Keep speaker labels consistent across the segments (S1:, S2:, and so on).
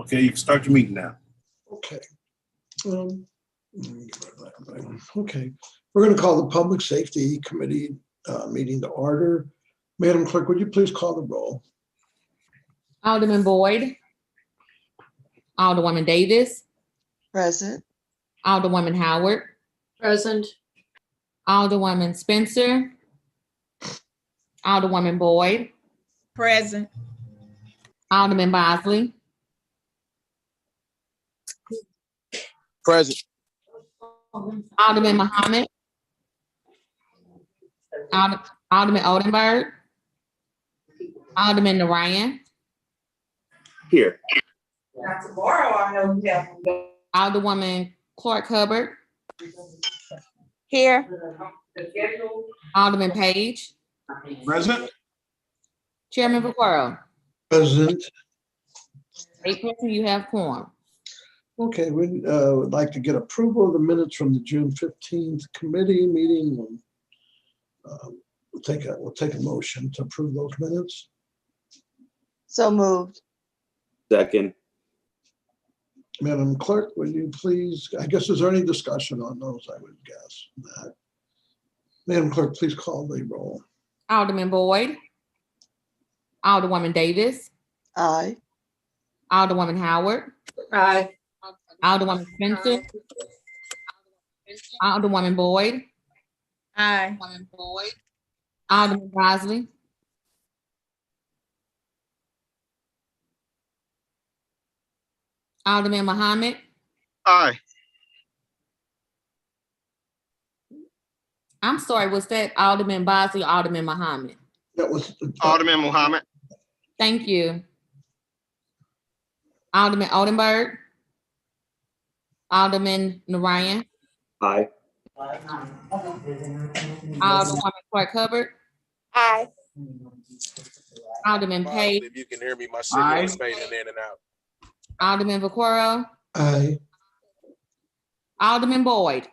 S1: Okay, you can start your meeting now.
S2: Okay. Let me get rid of that one. Okay, we're going to call the Public Safety Committee meeting to order. Madam Clerk, would you please call the roll?
S3: Alderman Boyd. Alderwoman Davis.
S4: Present.
S3: Alderwoman Howard.
S5: Present.
S3: Alderwoman Spencer. Alderwoman Boyd.
S5: Present.
S3: Alderman Bosley.
S6: Present.
S3: Alderman Muhammad. Alderman Oldenburg. Alderman Narayan.
S1: Here.
S3: Alderwoman Clark Hubbard.
S4: Here.
S3: Alderman Page.
S1: Present.
S3: Chairman Vaquero.
S2: Present.
S3: 8 present, you have quorum.
S2: Okay, we would like to get approval of the minutes from the June 15th committee meeting. We'll take a motion to approve those minutes.
S4: So moved.
S6: Second.
S2: Madam Clerk, would you please, I guess, is there any discussion on those? I would guess not. Madam Clerk, please call the roll.
S3: Alderman Boyd. Alderwoman Davis.
S4: Aye.
S3: Alderwoman Howard.
S5: Aye.
S3: Alderwoman Spencer. Alderwoman Boyd.
S5: Aye.
S3: Alderman Bosley. Alderman Muhammad.
S6: Aye.
S3: I'm sorry, was that Alderman Bosley or Alderman Muhammad?
S2: That was
S6: Alderman Muhammad.
S3: Thank you. Alderman Oldenburg. Alderman Narayan.
S6: Aye.
S3: Alderwoman Clark Hubbard.
S4: Aye.
S3: Alderman Page.
S7: If you can hear me, my signal is fading in and out.
S3: Alderman Vaquero.
S2: aye.
S3: Alderman Boyd.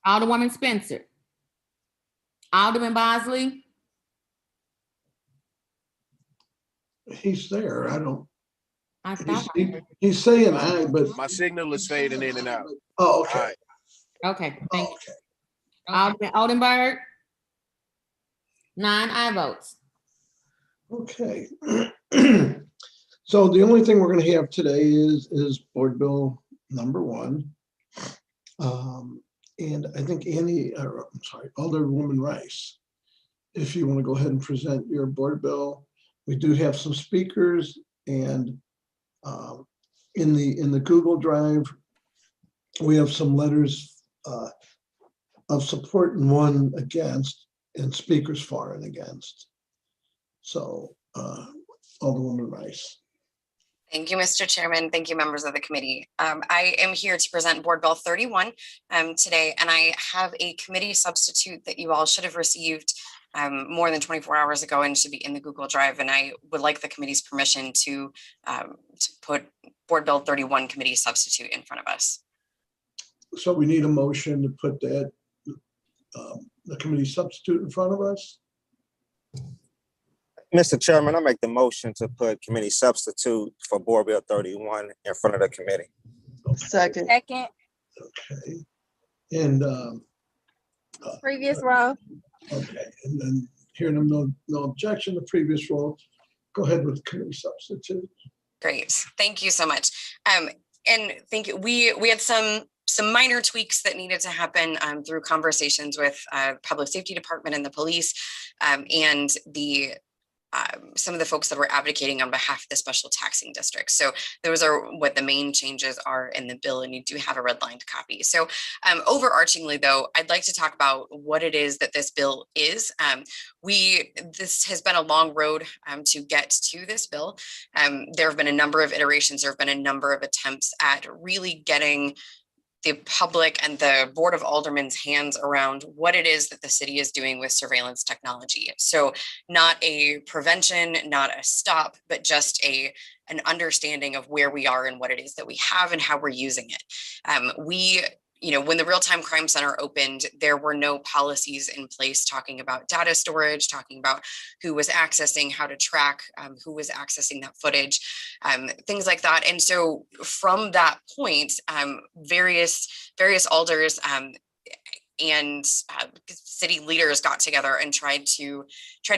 S3: Alderwoman Spencer. Alderman Bosley.
S2: He's there. I don't,
S3: I thought.
S2: he's saying aye, but,
S7: My signal is fading in and out.
S2: oh, okay.
S7: Aye.
S3: Okay, thank you.
S2: Okay.
S3: Alderman Oldenburg. 9 aye votes.
S2: Okay. So the only thing we're going to have today is Board Bill number 1. And I think Alderwoman Rice, if you want to go ahead and present your Board Bill. We do have some speakers, and in the Google Drive, we have some letters of support and one against, and speakers for and against. So Alderwoman Rice.
S8: Thank you, Mr. Chairman. Thank you, members of the committee. I am here to present Board Bill 31 today, and I have a committee substitute that you all should have received more than 24 hours ago and should be in the Google Drive. And I would like the committee's permission to put Board Bill 31 committee substitute in front of us.
S2: So we need a motion to put that, the committee substitute in front of us.
S6: Mr. Chairman, I make the motion to put committee substitute for Board Bill 31 in front of the committee.
S4: Second.
S5: Second.
S2: Okay. And
S5: Previous row.
S2: okay, and then hearing no objection to previous roll, go ahead with committee substitute.
S8: Great. Thank you so much. And thank you. We had some minor tweaks that needed to happen through conversations with Public Safety Department and the police and the some of the folks that were advocating on behalf of the special taxing districts. So those are what the main changes are in the bill, and you do have a redlined copy. So overarchingly, though, I'd like to talk about what it is that this bill is. This has been a long road to get to this bill. There have been a number of iterations. There have been a number of attempts at really getting the public and the Board of Aldermen's hands around what it is that the city is doing with surveillance technology. So not a prevention, not a stop, but just an understanding of where we are and what it is that we have and how we're using it. We when the Real-Time Crime Center opened, there were no policies in place talking about data storage, talking about who was accessing, how to track, who was accessing that footage, things like that. And so from that point, various alders and city leaders got together and tried to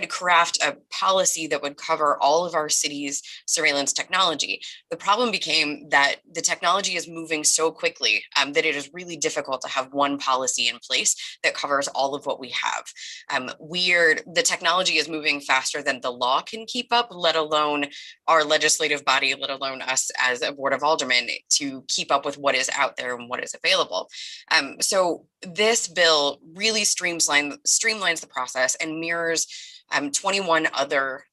S8: craft a policy that would cover all of our city's surveillance technology. The problem became that the technology is moving so quickly that it is really difficult to have one policy in place that covers all of what we have. The technology is moving faster than the law can keep up, let alone our legislative body, let alone us as a board of aldermen to keep up with what is out there and what is available. So this bill really streamlines the process and mirrors 21 other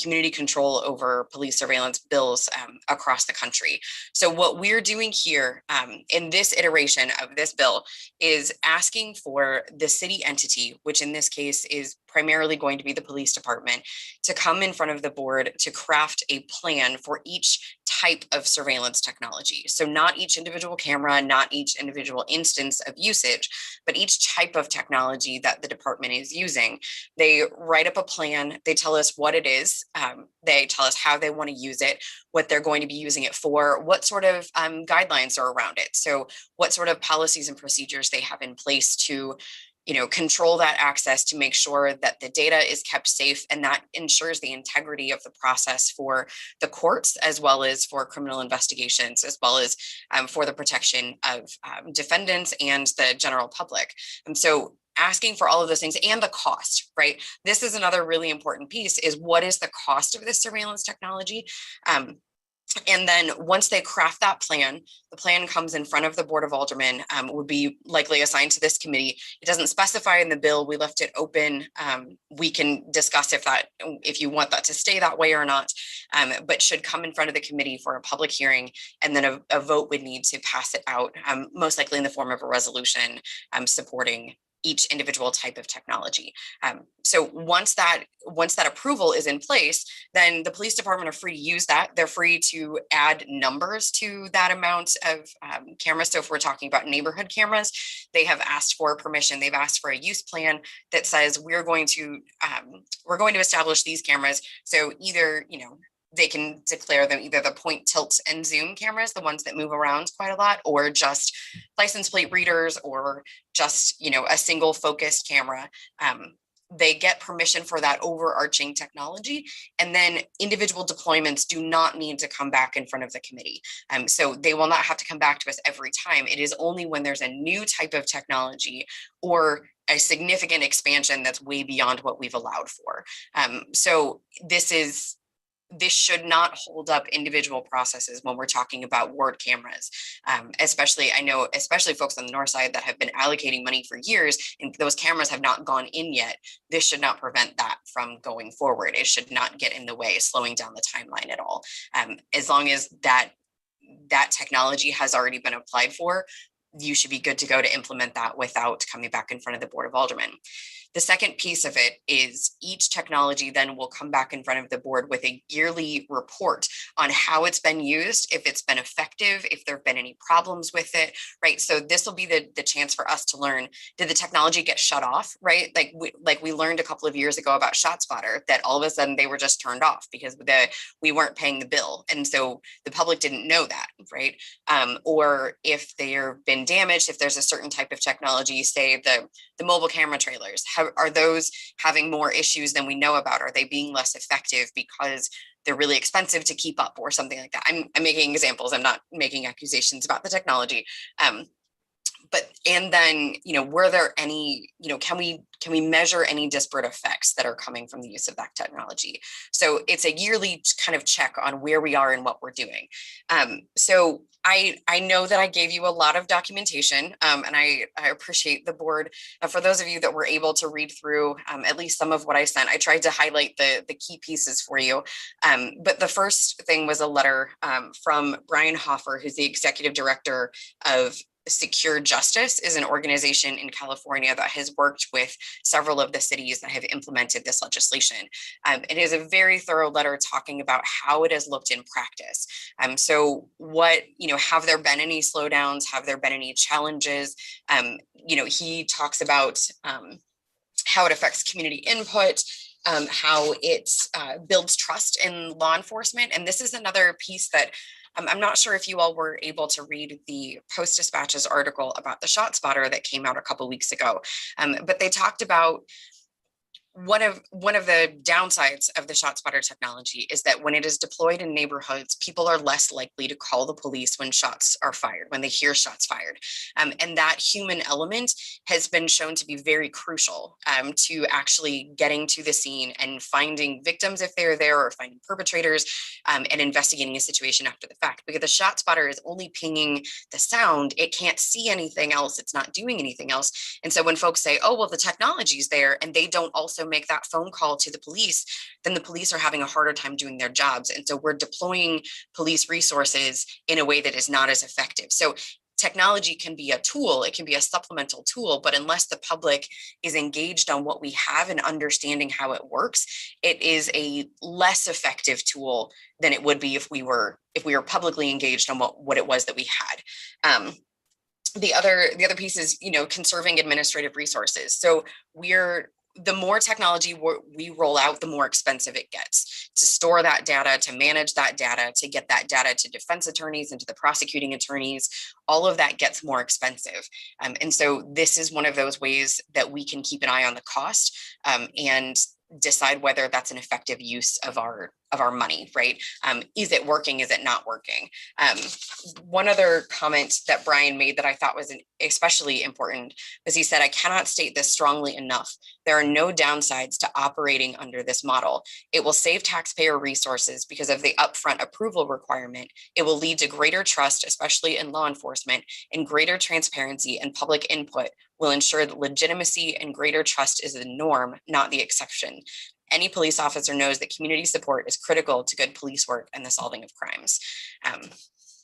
S8: community control over police surveillance bills across the country. So what we're doing here in this iteration of this bill is asking for the city entity, which in this case is primarily going to be the police department, to come in front of the board to craft a plan for each type of surveillance technology. So not each individual camera, not each individual instance of usage, but each type of technology that the department is using. They write up a plan, they tell us what it is, they tell us how they want to use it, what they're going to be using it for, what sort of guidelines are around it. So what sort of policies and procedures they have in place to control that access, to make sure that the data is kept safe, and that ensures the integrity of the process for the courts, as well as for criminal investigations, as well as for the protection of defendants and the general public. And so asking for all of those things, and the cost, right? This is another really important piece, is what is the cost of this surveillance technology? And then once they craft that plan, the plan comes in front of the Board of Aldermen, would be likely assigned to this committee. It doesn't specify in the bill, we left it open. We can discuss if you want that to stay that way or not, but should come in front of the committee for a public hearing, and then a vote would need to pass it out, most likely in the form of a resolution supporting each individual type of technology. So once that approval is in place, then the police department are free to use that. They're free to add numbers to that amount of cameras. So if we're talking about neighborhood cameras, they have asked for permission. They've asked for a use plan that says we're going to establish these cameras. So either, they can declare them either the point, tilt, and zoom cameras, the ones that move around quite a lot, or just license plate readers, or just, a single focused camera. They get permission for that overarching technology, and then individual deployments do not need to come back in front of the committee. So they will not have to come back to us every time. It is only when there's a new type of technology or a significant expansion that's way beyond what we've allowed for. So this should not hold up individual processes when we're talking about ward cameras. Especially folks on the north side that have been allocating money for years, and those cameras have not gone in yet. This should not prevent that from going forward. It should not get in the way, slowing down the timeline at all. As long as that technology has already been applied for, you should be good to go to implement that without coming back in front of the Board of Aldermen. The second piece of it is each technology then will come back in front of the board with a yearly report on how it's been used, if it's been effective, if there have been any problems with it, right? So this will be the chance for us to learn, did the technology get shut off, right? Like we learned a couple of years ago about ShotSpotter, that all of a sudden they were just turned off because we weren't paying the bill. And so the public didn't know that, right? Or if they've been damaged, if there's a certain type of technology, say the mobile camera trailers, are those having more issues than we know about? Are they being less effective because they're really expensive to keep up or something like that? I'm making examples. I'm not making accusations about the technology. And then, were there any, can we measure any disparate effects that are coming from the use of that technology? So it's a yearly kind of check on where we are and what we're doing. So I know that I gave you a lot of documentation, and I appreciate the board. For those of you that were able to read through at least some of what I sent, I tried to highlight the key pieces for you. But the first thing was a letter from Brian Hoffer, who's the executive director of Secure Justice is an organization in California that has worked with several of the cities that have implemented this legislation. It is a very thorough letter talking about how it has looked in practice. So what, have there been any slowdowns? Have there been any challenges? He talks about how it affects community input, how it builds trust in law enforcement. And this is another piece that I'm not sure if you all were able to read the Post-Dispatch's article about the ShotSpotter that came out a couple weeks ago, but they talked about one of the downsides of the ShotSpotter technology is that when it is deployed in neighborhoods, people are less likely to call the police when shots are fired, when they hear shots fired. And that human element has been shown to be very crucial to actually getting to the scene and finding victims if they're there, or finding perpetrators, and investigating a situation after the fact. Because the ShotSpotter is only pinging the sound, it can't see anything else, it's not doing anything else. And so when folks say, oh, well, the technology's there, and they don't also make that phone call to the police, then the police are having a harder time doing their jobs. And so we're deploying police resources in a way that is not as effective. So technology can be a tool, it can be a supplemental tool, but unless the public is engaged on what we have and understanding how it works, it is a less effective tool than it would be if we were publicly engaged on what it was that we had. The other piece is, conserving administrative resources. So the more technology we roll out, the more expensive it gets to store that data, to manage that data, to get that data to defense attorneys and to the prosecuting attorneys. All of that gets more expensive. And so this is one of those ways that we can keep an eye on the cost and decide whether that's an effective use of our money, right? Is it working? Is it not working? One other comment that Brian made that I thought was especially important was he said, I cannot state this strongly enough. There are no downsides to operating under this model. It will save taxpayer resources because of the upfront approval requirement. It will lead to greater trust, especially in law enforcement, and greater transparency and public input will ensure that legitimacy and greater trust is the norm, not the exception. Any police officer knows that community support is critical to good police work and the solving of crimes.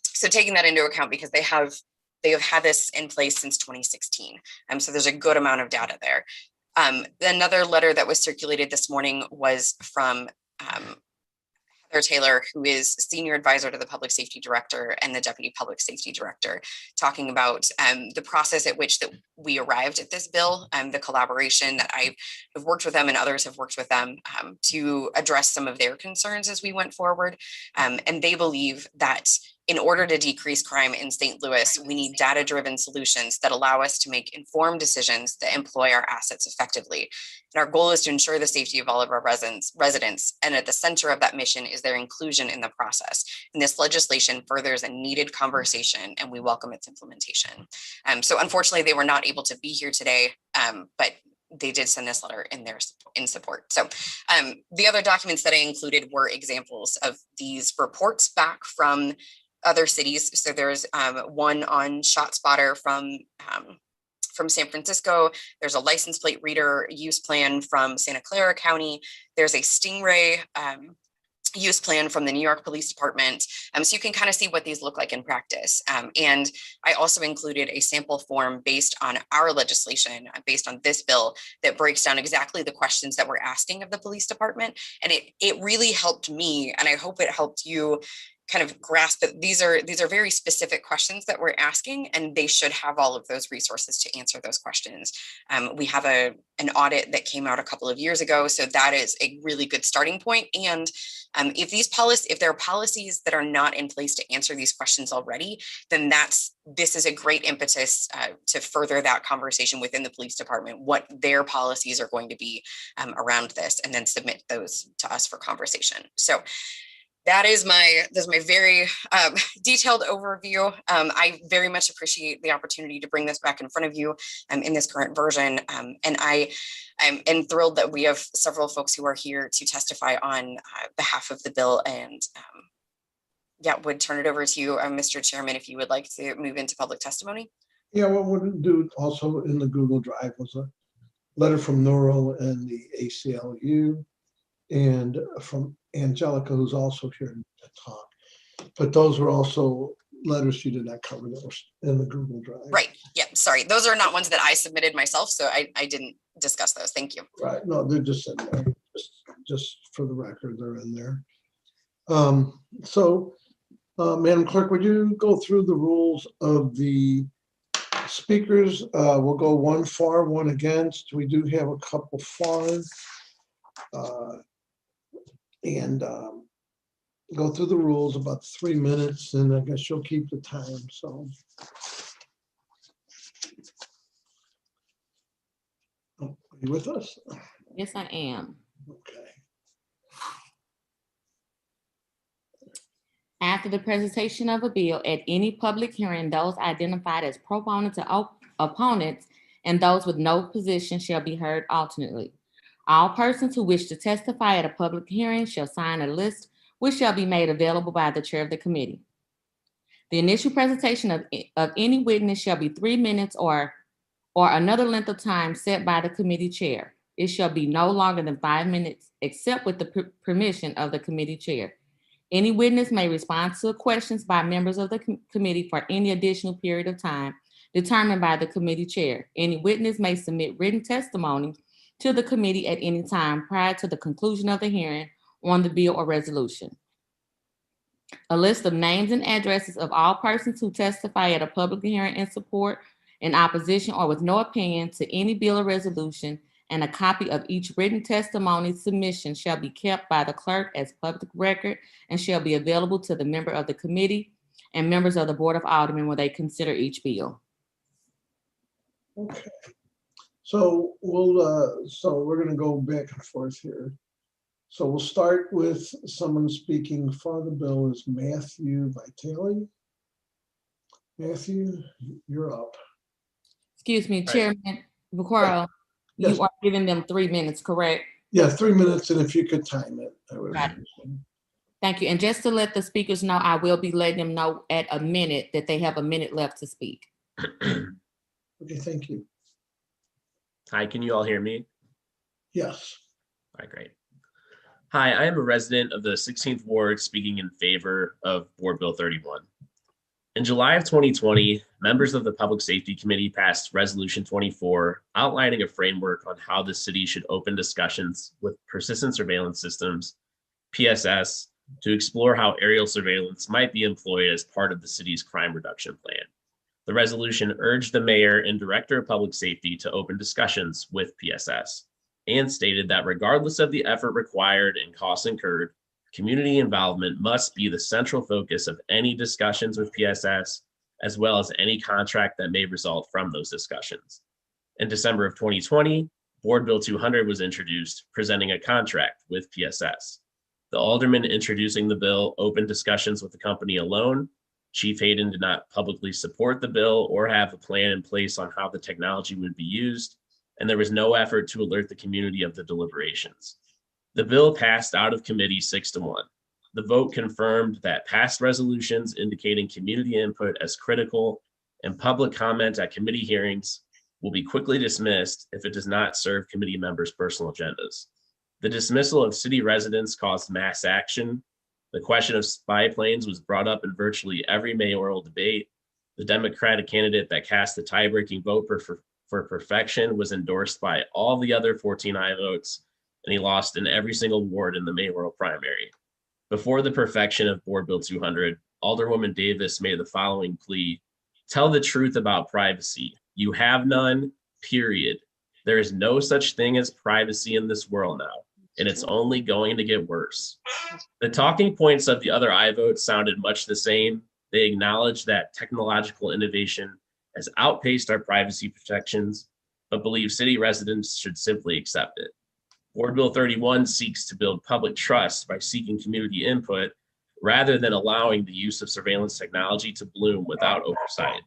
S8: So taking that into account, because they have had this in place since 2016. So there's a good amount of data there. Another letter that was circulated this morning was from Heather Taylor, who is senior advisor to the public safety director and the deputy public safety director, talking about the process at which that we arrived at this bill, the collaboration that I have worked with them and others have worked with them to address some of their concerns as we went forward. And they believe that in order to decrease crime in St. Louis, we need data-driven solutions that allow us to make informed decisions that employ our assets effectively. And our goal is to ensure the safety of all of our residents. And at the center of that mission is their inclusion in the process. And this legislation furthers a needed conversation, and we welcome its implementation. So unfortunately, they were not able to be here today, but they did send this letter in support. So the other documents that I included were examples of these reports back from other cities. So there's one on ShotSpotter from San Francisco. There's a license plate reader use plan from Santa Clara County. There's a Stingray use plan from the New York Police Department. So you can kind of see what these look like in practice. And I also included a sample form based on our legislation, based on this bill, that breaks down exactly the questions that we're asking of the police department. And it really helped me, and I hope it helped you kind of grasp that these are very specific questions that we're asking, and they should have all of those resources to answer those questions. We have an audit that came out a couple of years ago, so that is a really good starting point. And if there are policies that are not in place to answer these questions already, then this is a great impetus to further that conversation within the police department, what their policies are going to be around this, and then submit those to us for conversation. So that's my very detailed overview. I very much appreciate the opportunity to bring this back in front of you in this current version. And I am thrilled that we have several folks who are here to testify on behalf of the bill. And would turn it over to you, Mr. Chairman, if you would like to move into public testimony.
S2: Yeah, what we'll do also in the Google Drive was a letter from Neural and the ACLU, and from Angelica, who's also here to talk. But those were also letters she did not cover that was in the Google Drive.
S8: Right, yeah, sorry. Those are not ones that I submitted myself, so I didn't discuss those. Thank you.
S2: Right, no, they're just in there, just for the record, they're in there. Madam Clerk, would you go through the rules of the speakers? We'll go one for, one against. We do have a couple for. And go through the rules about 3 minutes, and I guess you'll keep the time, so. Oh, are you with us?
S3: Yes, I am.
S2: Okay.
S3: After the presentation of a bill at any public hearing, those identified as proponents or opponents and those with no position shall be heard alternately. All persons who wish to testify at a public hearing shall sign a list which shall be made available by the chair of the committee. The initial presentation of any witness shall be 3 minutes or another length of time set by the committee chair. It shall be no longer than 5 minutes, except with the permission of the committee chair. Any witness may respond to questions by members of the committee for any additional period of time determined by the committee chair. Any witness may submit written testimony to the committee at any time prior to the conclusion of the hearing on the bill or resolution. A list of names and addresses of all persons who testify at a public hearing in support, in opposition, or with no opinion to any bill or resolution, and a copy of each written testimony submission shall be kept by the clerk as public record and shall be available to the member of the committee and members of the Board of Aldermen when they consider each bill.
S2: Okay. So we're gonna go back and forth here. So we'll start with someone speaking for the bill is Matthew Vitale. Matthew, you're up.
S3: Excuse me, Chairman Vaccaro,
S2: Yes.
S3: you are giving them 3 minutes, correct?
S2: Yeah, 3 minutes, and if you could time it, I would
S3: Got it.
S2: appreciate it.
S3: Thank you. And just to let the speakers know, I will be letting them know at a minute that they have a minute left to speak.
S2: Okay, thank you.
S9: Hi, can you all hear me?
S2: Yes.
S9: All right, great. Hi, I am a resident of the 16th Ward speaking in favor of Board Bill 31. In July of 2020, members of the Public Safety Committee passed Resolution 24, outlining a framework on how the city should open discussions with persistent surveillance systems, PSS, to explore how aerial surveillance might be employed as part of the city's crime reduction plan. The resolution urged the mayor and director of public safety to open discussions with PSS and stated that regardless of the effort required and costs incurred, community involvement must be the central focus of any discussions with PSS, as well as any contract that may result from those discussions. In December of 2020, Board Bill 200 was introduced, presenting a contract with PSS. The alderman introducing the bill opened discussions with the company alone. Chief Hayden did not publicly support the bill or have a plan in place on how the technology would be used, and there was no effort to alert the community of the deliberations. The bill passed out of committee 6-1. The vote confirmed that past resolutions indicating community input as critical and public comment at committee hearings will be quickly dismissed if it does not serve committee members' personal agendas. The dismissal of city residents caused mass action. The question of spy planes was brought up in virtually every mayoral debate. The Democratic candidate that cast the tie-breaking vote for perfection was endorsed by all the other 14 aye votes, and he lost in every single ward in the mayoral primary. Before the perfection of Board Bill 200, Alderwoman Davis made the following plea: tell the truth about privacy. You have none, period. There is no such thing as privacy in this world now, and it's only going to get worse. The talking points of the other aye votes sounded much the same. They acknowledged that technological innovation has outpaced our privacy protections, but believe city residents should simply accept it. Board Bill 31 seeks to build public trust by seeking community input rather than allowing the use of surveillance technology to bloom without oversight.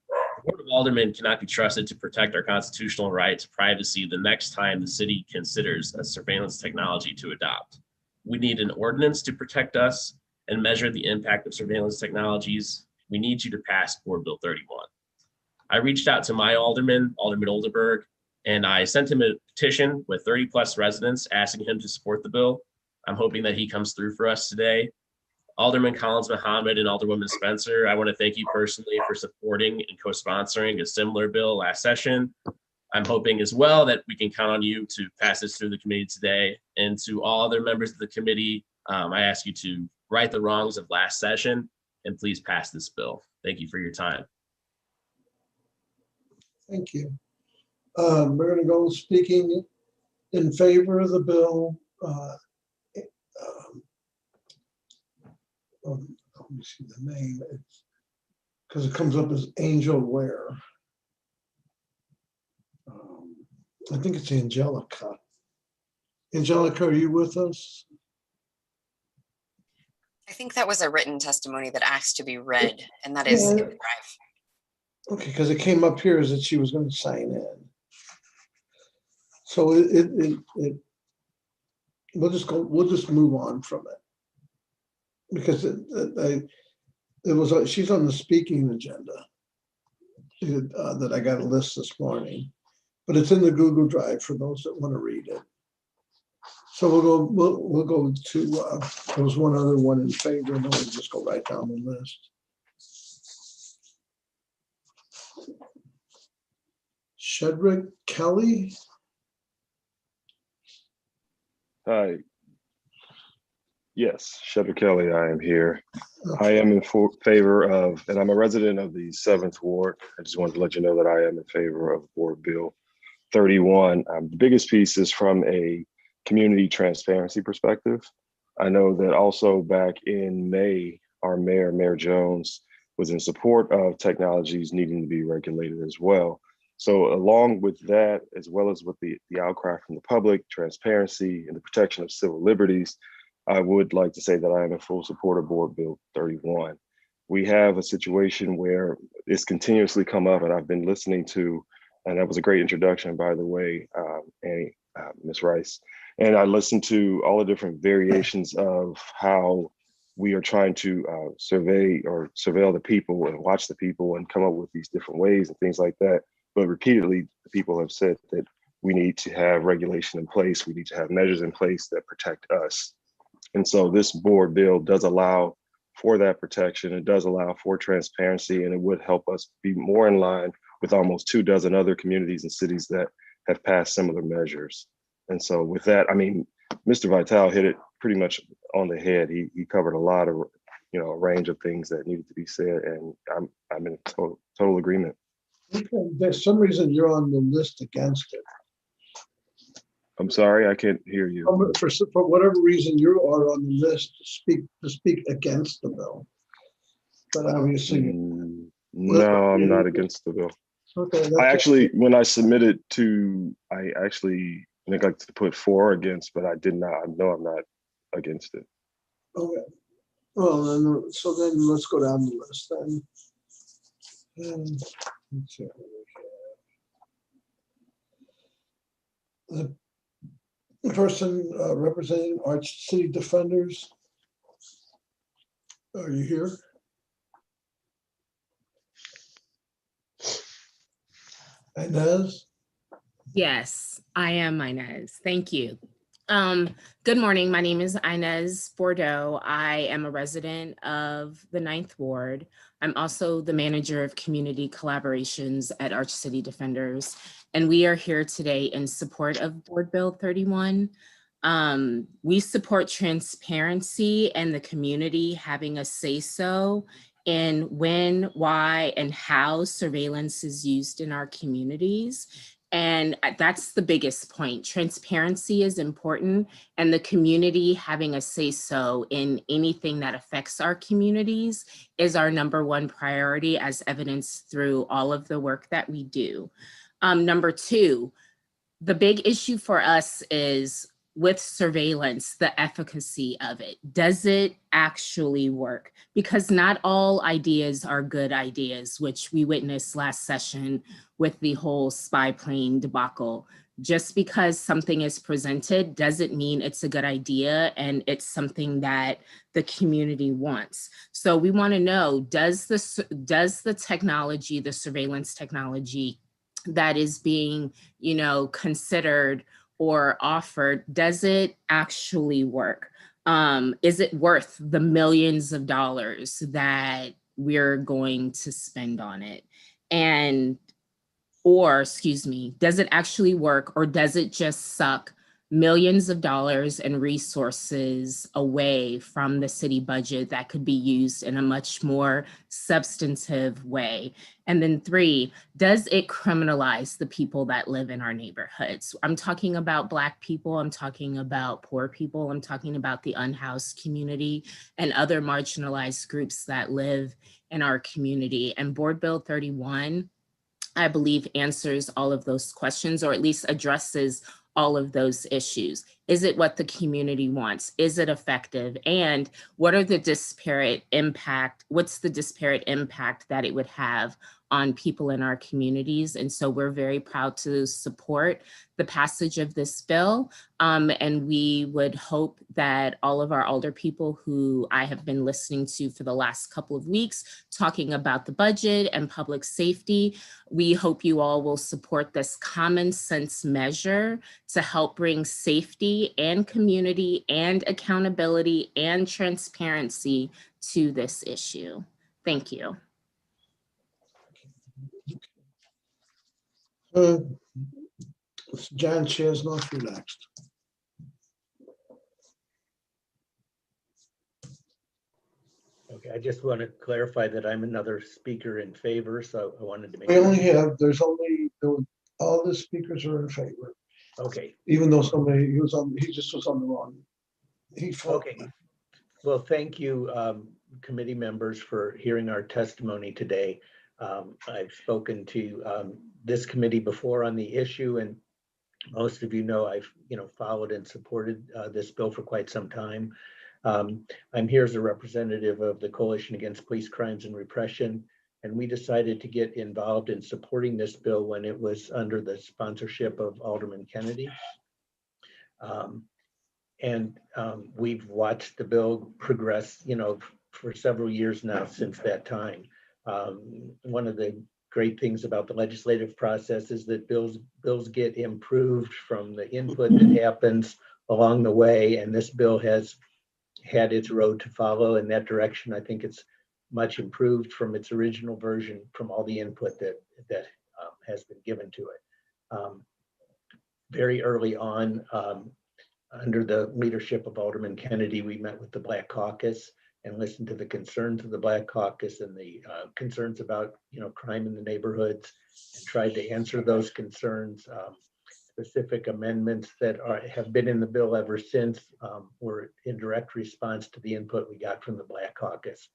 S9: The Board of Aldermen cannot be trusted to protect our constitutional right to privacy the next time the city considers a surveillance technology to adopt. We need an ordinance to protect us and measure the impact of surveillance technologies. We need you to pass Board Bill 31. I reached out to my alderman, Alderman Oldenburg, and I sent him a petition with 30+ residents asking him to support the bill. I'm hoping that he comes through for us today. Alderman Collins Muhammad and Alderwoman Spencer, I want to thank you personally for supporting and co-sponsoring a similar bill last session. I'm hoping as well that we can count on you to pass this through the committee today. And to all other members of the committee, I ask you to right the wrongs of last session and please pass this bill. Thank you for your time.
S2: Thank you. We're going to go speaking in favor of the bill. Let me see the name, because it comes up as Angel Ware. I think it's Angelica. Angelica, are you with us?
S8: I think that was a written testimony that asked to be read, and that is in the drive.
S2: Okay, because it came up here as that she was going to sign in. So we'll just move on from it. Because she's on the speaking agenda that I got a list this morning, but it's in the Google Drive for those that want to read it. So we'll go to there was one other one in favor, and then we'll just go right down the list. Shedrick Kelly.
S10: Hi. Yes, Shedrick Kelly, I am here. I am in favor of, and I'm a resident of the 7th Ward. I just wanted to let you know that I am in favor of Board Bill 31. The biggest piece is from a community transparency perspective. I know that also back in May, our mayor, Mayor Jones, was in support of technologies needing to be regulated as well. So along with that, as well as with the outcry from the public, transparency, and the protection of civil liberties, I would like to say that I am in full support of Board Bill 31. We have a situation where it's continuously come up, and I've been listening to, and that was a great introduction, by the way, Annie, Ms. Rice. And I listened to all the different variations of how we are trying to surveil the people and watch the people and come up with these different ways and things like that. But repeatedly, people have said that we need to have regulation in place. We need to have measures in place that protect us. And so this board bill does allow for that protection. It does allow for transparency, and it would help us be more in line with almost 24 other communities and cities that have passed similar measures. And so with that, I mean, Mr. Vitale hit it pretty much on the head. He covered a lot of, a range of things that needed to be said, and I'm in total agreement.
S2: Okay, there's some reason you're on the list against it.
S10: I'm sorry, I can't hear you.
S2: For whatever reason, you are on the list to speak against the bill. But obviously,
S10: no, I'm not against the bill.
S2: Okay.
S10: I actually, when I submitted I actually neglected to put for or against, but I did not. I know I'm not against it.
S2: Okay. Well, then let's go down the list then. Let's see what we have. The person representing Arch City Defenders. Are you here? Inez?
S11: Yes, I am Inez. Thank you. Good morning. My name is Inez Bordeaux. I am a resident of the 9th Ward. I'm also the manager of community collaborations at Arch City Defenders. And we are here today in support of Board Bill 31. We support transparency and the community having a say-so in when, why, and how surveillance is used in our communities. And that's the biggest point. Transparency is important, and the community having a say-so in anything that affects our communities is our #1 priority, as evidenced through all of the work that we do. Number 2, the big issue for us is with surveillance, the efficacy of it. Does it actually work? Because not all ideas are good ideas, which we witnessed last session with the whole spy plane debacle. Just because something is presented doesn't mean it's a good idea and it's something that the community wants. So we want to know, does the technology, the surveillance technology that is being, considered or offered, does it actually work? Is it worth the millions of dollars that we're going to spend on it? Does it actually work, or does it just suck millions of dollars and resources away from the city budget that could be used in a much more substantive way? And then 3, does it criminalize the people that live in our neighborhoods? I'm talking about Black people, I'm talking about poor people, I'm talking about the unhoused community and other marginalized groups that live in our community. And Board Bill 31, I believe, answers all of those questions, or at least addresses all of those issues. Is it what the community wants? Is it effective? And what are the disparate impact? What's the disparate impact that it would have on people in our communities? And so we're very proud to support the passage of this bill. And we would hope that all of our older people who I have been listening to for the last couple of weeks talking about the budget and public safety, we hope you all will support this common sense measure to help bring safety and community and accountability and transparency to this issue. Thank you.
S2: John Chesnoff, you're next.
S12: Okay, I just want to clarify that I'm another speaker in favor, so I wanted to make.
S2: We only have, all the speakers are in favor.
S12: Okay.
S2: Even though he just was on the wrong.
S12: Okay. Well, thank you, committee members, for hearing our testimony today. I've spoken to this committee before on the issue, and most of you know I've followed and supported this bill for quite some time. I'm here as a representative of the Coalition Against Police Crimes and Repression, and we decided to get involved in supporting this bill when it was under the sponsorship of Alderman Kennedy. We've watched the bill progress, for several years now since that time. One of the great things about the legislative process is that bills get improved from the input that happens along the way, and this bill has had its road to follow in that direction. I think it's much improved from its original version, from all the input that has been given to it. Very early on, under the leadership of Alderman Kennedy, we met with the Black Caucus and listened to the concerns of the Black Caucus and the concerns about crime in the neighborhoods, and tried to answer those concerns. Specific amendments that have been in the bill ever since were in direct response to the input we got from the Black Caucus.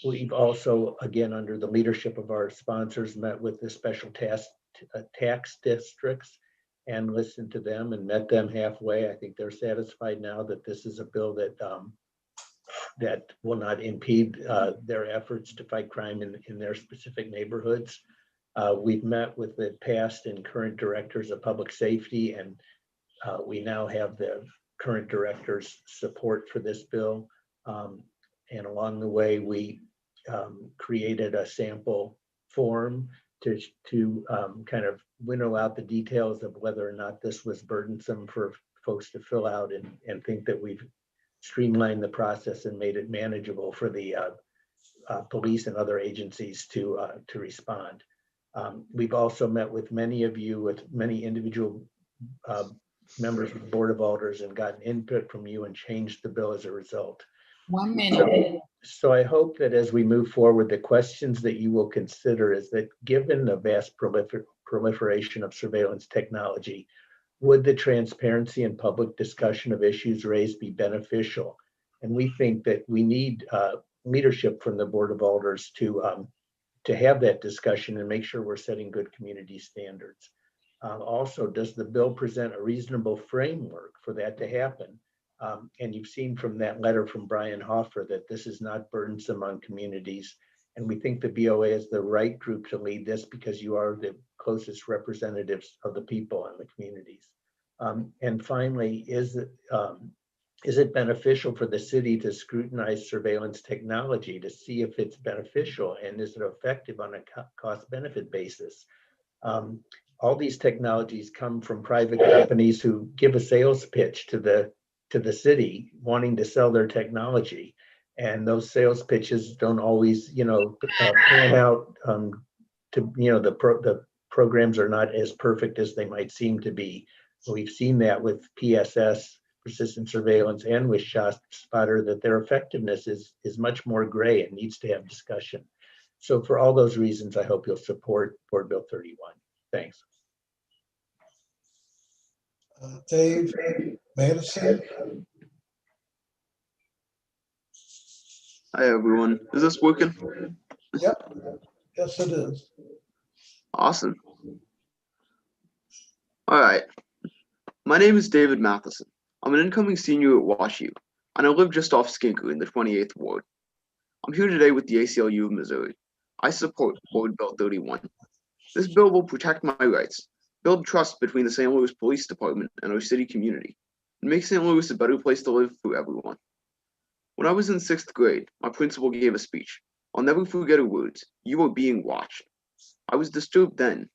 S12: We've also, again, under the leadership of our sponsors, met with the special tax districts and listened to them and met them halfway. I think they're satisfied now that this is a bill that will not impede their efforts to fight crime in their specific neighborhoods. We've met with the past and current directors of public safety, and we now have the current director's support for this bill. And along the way, we created a sample form to kind of winnow out the details of whether or not this was burdensome for folks to fill out, and think that we've streamlined the process and made it manageable for the police and other agencies to respond. We've also met with many of you, with many individual members of the Board of Alders, and gotten input from you and changed the bill as a result.
S5: 1 minute.
S12: So I hope that as we move forward, the questions that you will consider is that, given the vast proliferation of surveillance technology, would the transparency and public discussion of issues raised be beneficial? And we think that we need leadership from the Board of Alders to have that discussion and make sure we're setting good community standards. Also, does the bill present a reasonable framework for that to happen? And you've seen from that letter from Brian Hoffer that this is not burdensome on communities. And we think the BOA is the right group to lead this, because you are the closest representatives of the people and the communities. And finally, is it beneficial for the city to scrutinize surveillance technology to see if it's beneficial, and is it effective on a cost-benefit basis? All these technologies come from private companies who give a sales pitch to to the city wanting to sell their technology. And those sales pitches don't always, pan out to, the programs are not as perfect as they might seem to be. We've seen that with PSS, persistent surveillance, and with ShotSpotter, that their effectiveness is much more gray and needs to have discussion. So for all those reasons, I hope you'll support Board Bill 31. Thanks.
S2: Dave Madison.
S13: Hi, everyone. Is this working?
S2: Yep. Yes, it is.
S13: Awesome. All right. My name is David Matheson. I'm an incoming senior at WashU, and I live just off Skinker in the 28th Ward. I'm here today with the ACLU of Missouri. I support Board Bill 31. This bill will protect my rights, build trust between the St. Louis Police Department and our city community, and make St. Louis a better place to live for everyone. When I was in 6th grade, my principal gave a speech. I'll never forget her words: "You are being watched." I was disturbed then,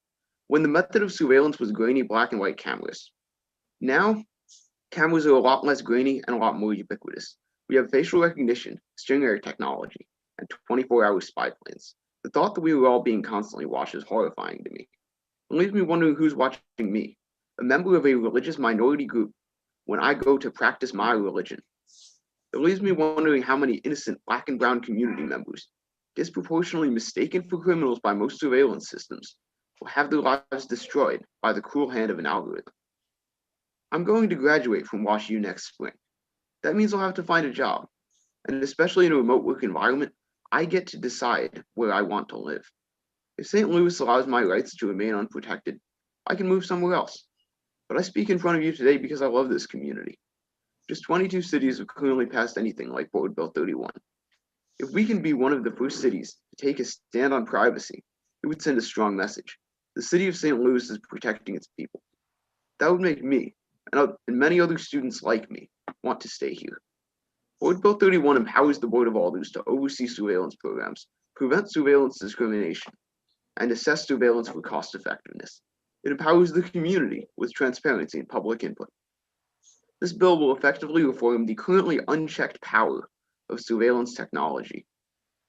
S13: when the method of surveillance was grainy black and white cameras. Now, cameras are a lot less grainy and a lot more ubiquitous. We have facial recognition, string array technology, and 24-hour spy planes. The thought that we were all being constantly watched is horrifying to me. It leaves me wondering who's watching me, a member of a religious minority group, when I go to practice my religion. It leaves me wondering how many innocent Black and brown community members, disproportionately mistaken for criminals by most surveillance systems, will have their lives destroyed by the cruel hand of an algorithm. I'm going to graduate from WashU next spring. That means I'll have to find a job, and especially in a remote work environment, I get to decide where I want to live. If St. Louis allows my rights to remain unprotected, I can move somewhere else. But I speak in front of you today because I love this community. Just 22 cities have currently passed anything like Board Bill 31. If we can be one of the first cities to take a stand on privacy, it would send a strong message. The city of St. Louis is protecting its people. That would make me, and many other students like me, want to stay here. Board Bill 31 empowers the Board of Alders to oversee surveillance programs, prevent surveillance discrimination, and assess surveillance for cost effectiveness. It empowers the community with transparency and public input. This bill will effectively reform the currently unchecked power of surveillance technology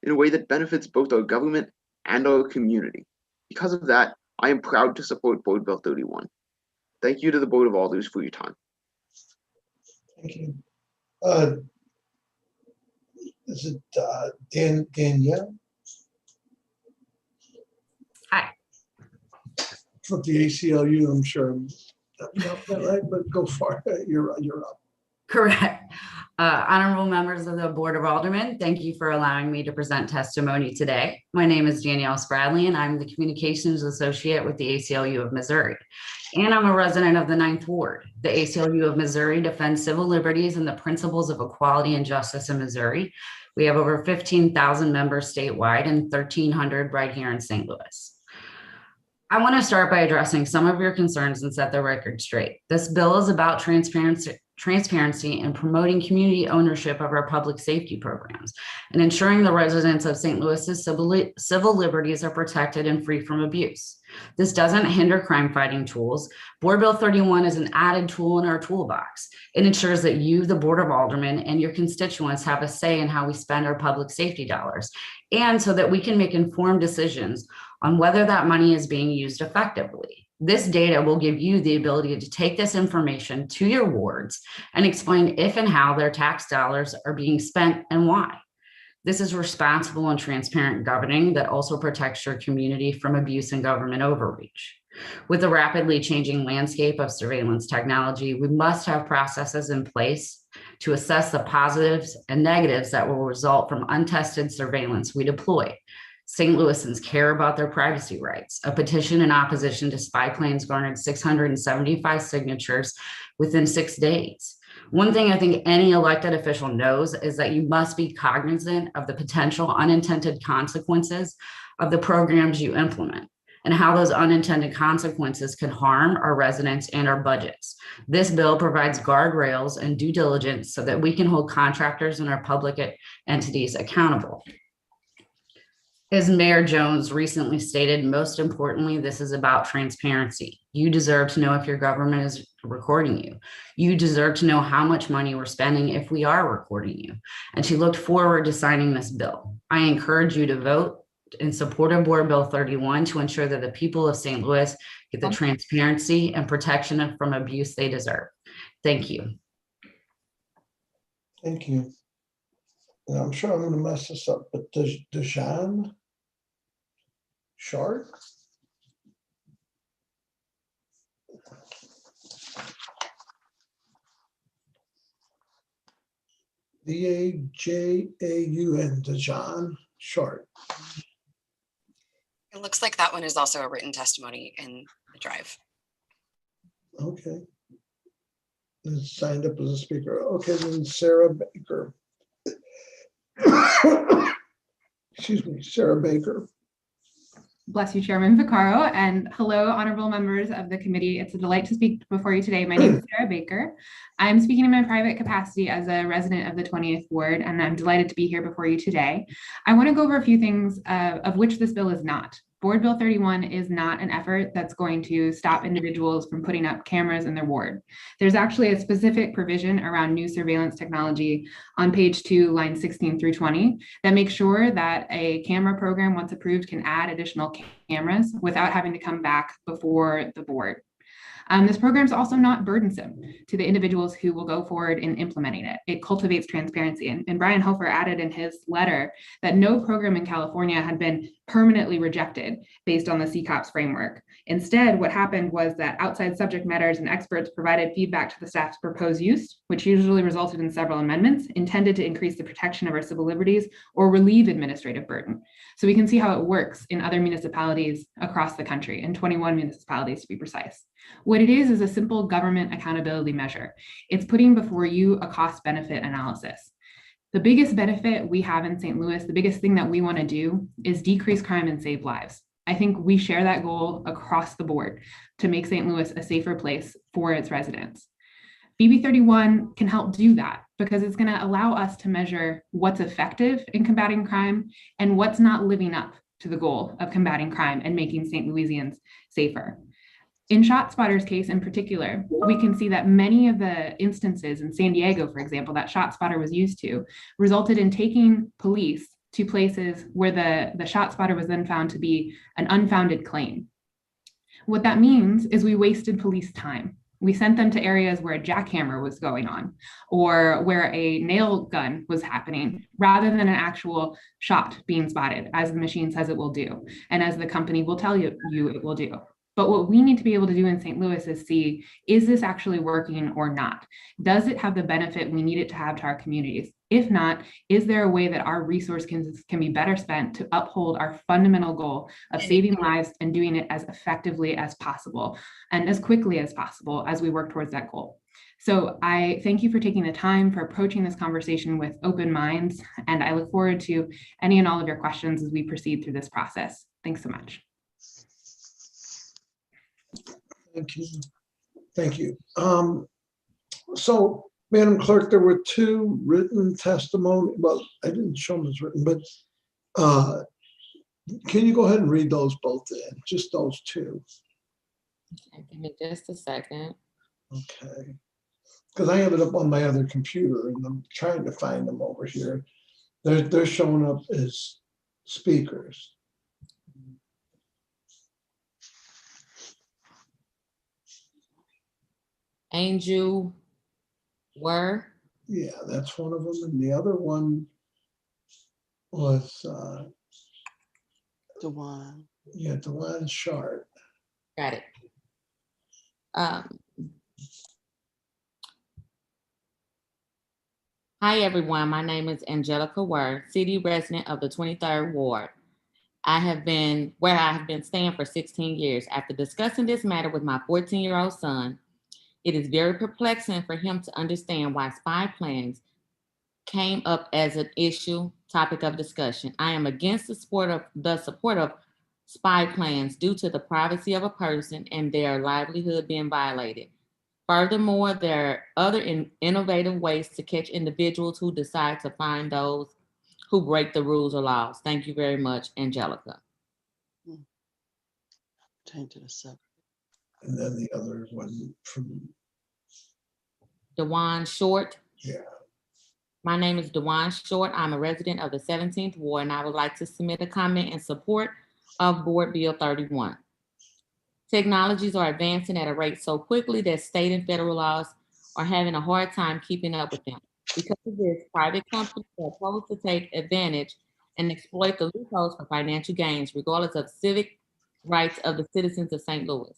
S13: in a way that benefits both our government and our community. Because of that, I am proud to support Board Bill 31. Thank you to the Board of Alders for your time.
S2: Thank you. Is it Danielle?
S14: Hi.
S2: From the ACLU, I'm sure I'm not that right, but go for it. You're up.
S14: Correct. Honorable members of the Board of Aldermen, thank you for allowing me to present testimony today. My name is Danielle Spradley, and I'm the Communications Associate with the ACLU of Missouri. And I'm a resident of the 9th Ward. The ACLU of Missouri defends civil liberties and the principles of equality and justice in Missouri. We have over 15,000 members statewide and 1,300 right here in St. Louis. I want to start by addressing some of your concerns and set the record straight. This bill is about transparency and promoting community ownership of our public safety programs and ensuring the residents of St. Louis's civil liberties are protected and free from abuse. This doesn't hinder crime fighting tools. Board Bill 31 is an added tool in our toolbox. It ensures that you, the Board of Aldermen, and your constituents have a say in how we spend our public safety dollars, and so that we can make informed decisions on whether that money is being used effectively. This data will give you the ability to take this information to your wards and explain if and how their tax dollars are being spent and why. This is responsible and transparent governing that also protects your community from abuse and government overreach. With the rapidly changing landscape of surveillance technology, we must have processes in place to assess the positives and negatives that will result from untested surveillance we deploy. St. Louisans care about their privacy rights. A petition in opposition to spy planes garnered 675 signatures within 6 days. One thing I think any elected official knows is that you must be cognizant of the potential unintended consequences of the programs you implement and how those unintended consequences can harm our residents and our budgets. This bill provides guardrails and due diligence so that we can hold contractors and our public entities accountable. As Mayor Jones recently stated, most importantly, this is about transparency. You deserve to know if your government is recording you. You deserve to know how much money we're spending if we are recording you. And she looked forward to signing this bill. I encourage you to vote in support of Board Bill 31 to ensure that the people of St. Louis get the transparency and protection from abuse they deserve. Thank you.
S2: Thank you. And I'm sure I'm gonna mess this up, but Dejan Shark? D-A-J-A-U-N, Dejan Shark.
S8: It looks like that one is also a written testimony in the drive.
S2: Okay. And signed up as a speaker. Okay, then Sarah Baker. Excuse me, Sarah Baker.
S15: Bless you, Chairman Vaccaro, and hello, honorable members of the committee. It's a delight to speak before you today. My name is Sarah Baker. I'm speaking in my private capacity as a resident of the 20th Ward, and I'm delighted to be here before you today. I want to go over a few things of which this bill is not. Board Bill 31 is not an effort that's going to stop individuals from putting up cameras in their ward. There's actually a specific provision around new surveillance technology on page 2, lines 16 through 20, that makes sure that a camera program, once approved, can add additional cameras without having to come back before the board. This program is also not burdensome to the individuals who will go forward in implementing it. It cultivates transparency. And Brian Hofer added in his letter that no program in California had been permanently rejected based on the CCOPS framework. Instead, what happened was that outside subject matters and experts provided feedback to the staff's proposed use, which usually resulted in several amendments intended to increase the protection of our civil liberties or relieve administrative burden. So we can see how it works in other municipalities across the country, in 21 municipalities to be precise. What it is a simple government accountability measure. It's putting before you a cost-benefit analysis. The biggest benefit we have in St. Louis, the biggest thing that we want to do is decrease crime and save lives. I think we share that goal across the board to make St. Louis a safer place for its residents. BB 31 can help do that because it's going to allow us to measure what's effective in combating crime and what's not living up to the goal of combating crime and making St. Louisians safer. In ShotSpotter's case in particular, we can see that many of the instances in San Diego, for example, that ShotSpotter was used to, resulted in taking police to places where the ShotSpotter was then found to be an unfounded claim. What that means is we wasted police time. We sent them to areas where a jackhammer was going on or where a nail gun was happening rather than an actual shot being spotted, as the machine says it will do, and as the company will tell you it will do. But what we need to be able to do in St. Louis is see, is this actually working or not? Does it have the benefit we need it to have to our communities? If not, is there a way that our resource can be better spent to uphold our fundamental goal of saving lives and doing it as effectively as possible and as quickly as possible as we work towards that goal? So I thank you for taking the time for approaching this conversation with open minds, and I look forward to any and all of your questions as we proceed through this process. Thanks so much.
S2: Thank you. Thank you. So, Madam Clerk, there were 2 written testimony. Well, I didn't show them as written, but can you go ahead and read those both in? Just those 2.
S3: Okay, give me just a second.
S2: Okay. Because I have it up on my other computer and I'm trying to find them over here. They're showing up as speakers.
S3: Angel Were.
S2: Yeah, that's one of them. And the other one was
S4: DeJuan.
S2: Yeah, DeJuan Sharp.
S3: Got it. Hi, everyone. My name is Angelica Were, city resident of the 23rd Ward. I have been staying for 16 years. After discussing this matter with my 14-year-old son, it is very perplexing for him to understand why spy plans came up as an topic of discussion. I am against the support of spy plans due to the privacy of a person and their livelihood being violated. Furthermore, there are other innovative ways to catch individuals who decide to find those who break the rules or laws. Thank you very much, Angelica.
S4: Change to the subject.
S2: And then the other one from,
S3: Dewan Short.
S2: yeah.
S3: My name is Dewan Short. I'm a resident of the 17th Ward, and I would like to submit a comment in support of Board Bill 31. Technologies are advancing at a rate so quickly that state and federal laws are having a hard time keeping up with them. Because of this, private companies are supposed to take advantage and exploit the loopholes for financial gains, regardless of civic rights of the citizens of St. Louis.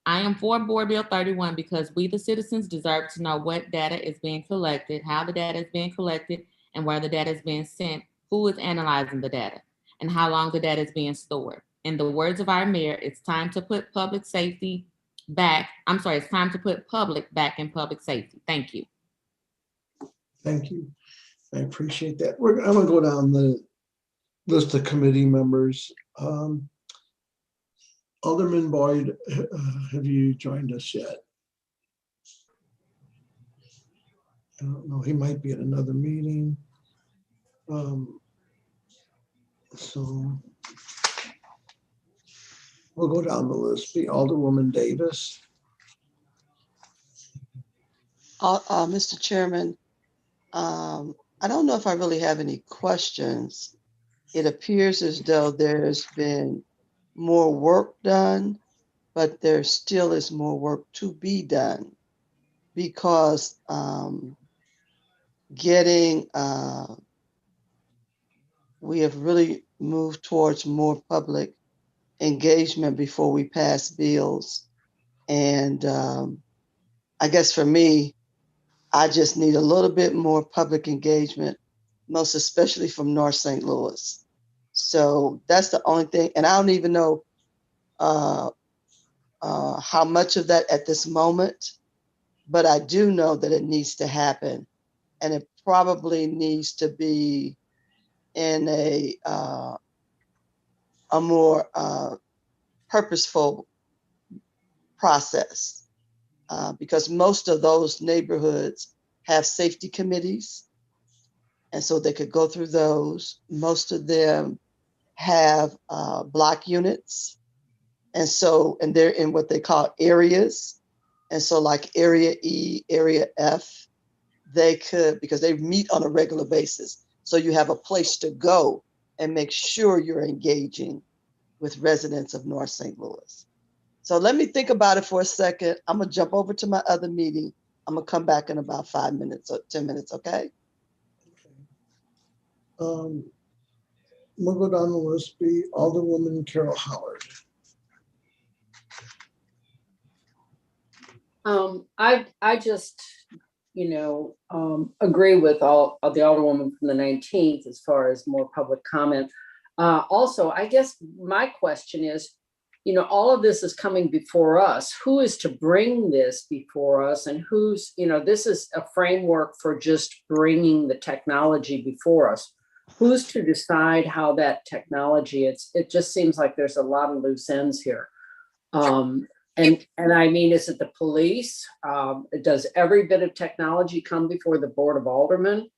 S3: I am for Board Bill 31 because we, the citizens, deserve to know what data is being collected, how the data is being collected, and where the data is being sent, who is analyzing the data, and how long the data is being stored. In the words of our mayor, it's time to put public safety back. It's time to put public back in public safety. Thank you.
S2: Thank you. I appreciate that. I'm gonna go down the list of committee members. Alderman Boyd, have you joined us yet? I don't know, he might be at another meeting. So we'll go down the list. Be Alderwoman Davis.
S4: Mr. Chairman, I don't know if I really have any questions. It appears as though there's been more work done, but there still is more work to be done because we have really moved towards more public engagement before we pass bills. And I guess for me, I just need a little bit more public engagement, most especially from North St. Louis. So that's the only thing. And I don't even know how much of that at this moment, but I do know that it needs to happen. And it probably needs to be in a more purposeful process because most of those neighborhoods have safety committees. And so they could go through those. Most of them have block units. And they're in what they call areas. And so like area E, area F, they could, because they meet on a regular basis. So you have a place to go and make sure you're engaging with residents of North St. Louis. So let me think about it for a second. I'm gonna jump over to my other meeting. I'm gonna come back in about 5 minutes or 10 minutes, okay?
S2: We'll go down the list. Be Alderwoman Carol Howard.
S16: I just, agree with all of the Alderwoman from the 19th as far as more public comment. Also, I guess my question is, all of this is coming before us. Who is to bring this before us, and who's, this is a framework for just bringing the technology before us. Who's to decide how that technology? It just seems like there's a lot of loose ends here. And I mean, is it the police? Does every bit of technology come before the Board of Aldermen?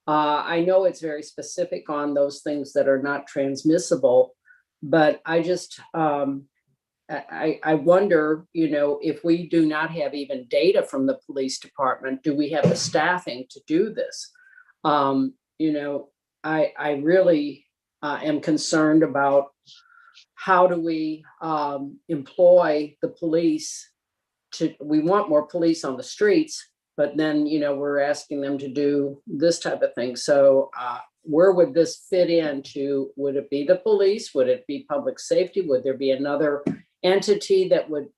S16: I know it's very specific on those things that are not transmissible, but I just, I wonder, if we do not have even data from the police department, do we have the staffing to do this? I really am concerned about how do we employ the police we want more police on the streets, but then, we're asking them to do this type of thing. So where would this fit into? Would it be the police? Would it be public safety? Would there be another entity that would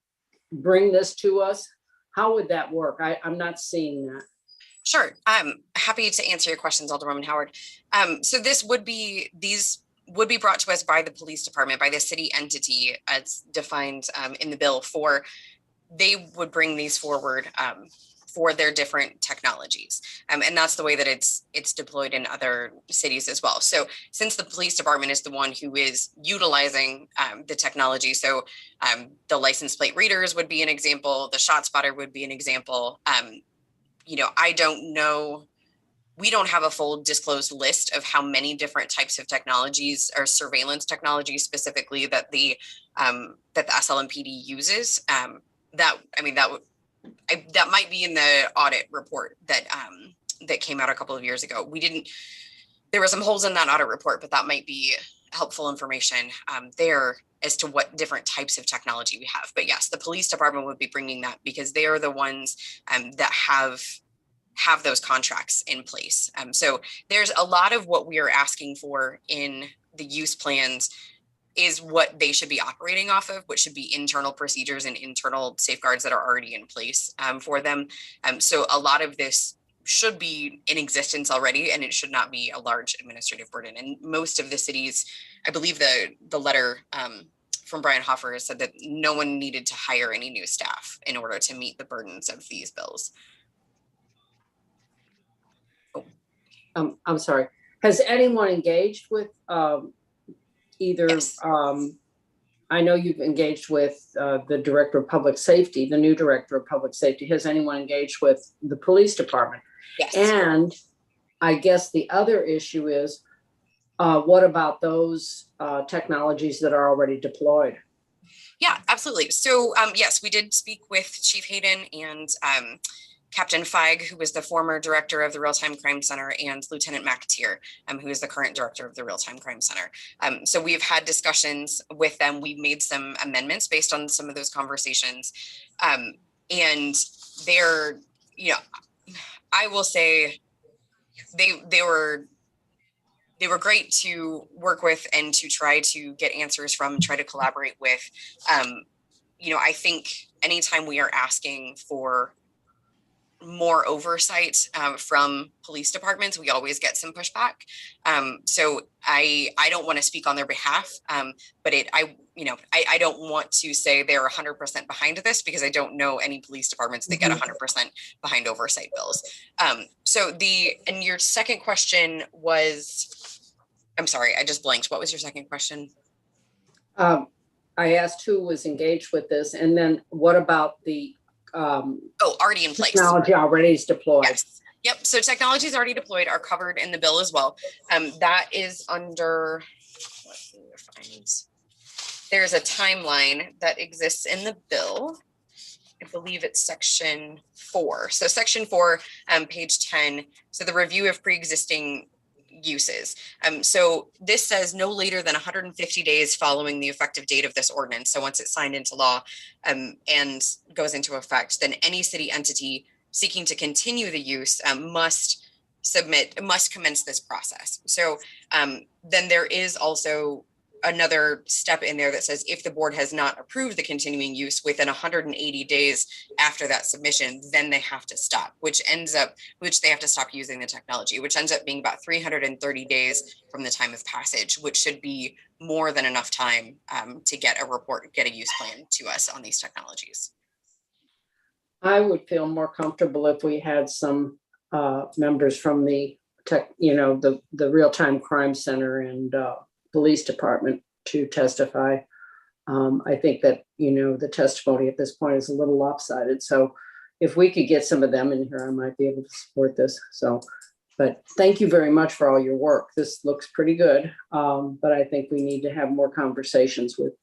S16: bring this to us? How would that work? I'm not seeing that.
S8: Sure. I'm happy to answer your questions, Alderwoman Howard. So these would be brought to us by the police department, by the city entity as defined in the bill they would bring these forward for their different technologies. And that's the way that it's deployed in other cities as well. So since the police department is the one who is utilizing the technology, so the license plate readers would be an example, the shot spotter would be an example. I don't know we don't have a full disclosed list of how many different types of technologies or surveillance technologies specifically that the SLMPD uses. That might be in the audit report that came out a couple of years ago. There were some holes in that audit report, but that might be helpful information there as to what different types of technology we have. But yes, the police department would be bringing that because they are the ones that have those contracts in place. So there's a lot of what we are asking for in the use plans is what they should be operating off of, what should be internal procedures and internal safeguards that are already in place for them. So a lot of this should be in existence already, and it should not be a large administrative burden. And most of the cities, I believe the letter from Brian Hoffer said that no one needed to hire any new staff in order to meet the burdens of these bills.
S16: I'm sorry. Has anyone engaged with either? Yes. I know you've engaged with the director of public safety, the new director of public safety. Has anyone engaged with the police department?
S8: Yes.
S16: And I guess the other issue is, what about those technologies that are already deployed?
S8: Yeah, absolutely. So yes, we did speak with Chief Hayden and Captain Feig, who was the former director of the Real-Time Crime Center, and Lieutenant McAteer, who is the current director of the Real-Time Crime Center. So we've had discussions with them. We've made some amendments based on some of those conversations. And they're, I will say they were great to work with and to try to get answers from, try to collaborate with. I think anytime we are asking for more oversight from police departments, we always get some pushback. So I don't want to speak on their behalf, but I don't want to say they're 100% behind this because I don't know any police departments that get 100% behind oversight bills. And your second question was, I'm sorry, I just blanked. What was your second question?
S16: I asked who was engaged with this, and then what about the
S8: already in place.
S16: Technology already is deployed.
S8: Yes. Yep. So technologies already deployed are covered in the bill as well. That is under, there's a timeline that exists in the bill. I believe it's section 4. So section 4, page 10. So the review of pre-existing uses. So this says no later than 150 days following the effective date of this ordinance. So once it's signed into law and goes into effect, then any city entity seeking to continue the use must commence this process. So then there is also another step in there that says if the board has not approved the continuing use within 180 days after that submission, then they have to stop, which they have to stop using the technology, which ends up being about 330 days from the time of passage, which should be more than enough time to get a use plan to us on these technologies.
S16: I would feel more comfortable if we had some members from the the Real-Time Crime Center and police department to testify. I think that, the testimony at this point is a little lopsided. So if we could get some of them in here, I might be able to support this. So, but thank you very much for all your work. This looks pretty good. But I think we need to have more conversations with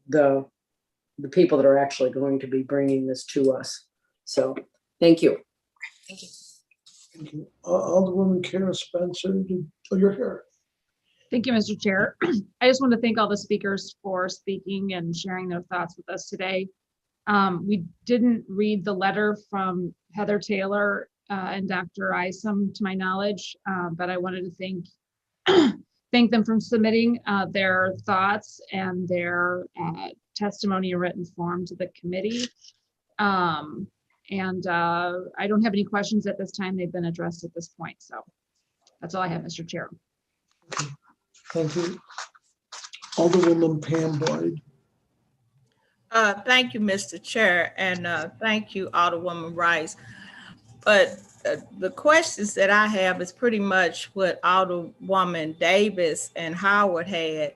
S16: the people that are actually going to be bringing this to us. So thank you.
S8: Thank you.
S2: Thank you. Alderwoman Kara Spencer, you're here.
S17: Thank you, Mr. Chair. I just want to thank all the speakers for speaking and sharing their thoughts with us today. We didn't read the letter from Heather Taylor and Dr. Isom, to my knowledge, but I wanted to thank them for submitting their thoughts and their testimony in written form to the committee. I don't have any questions at this time. They've been addressed at this point. So that's all I have, Mr. Chair.
S2: Thank you. Alderwoman Pam Boyd.
S5: Thank you, Mr. Chair, and thank you, Alderwoman Rice. But the questions that I have is pretty much what Alderwoman Davis and Howard had.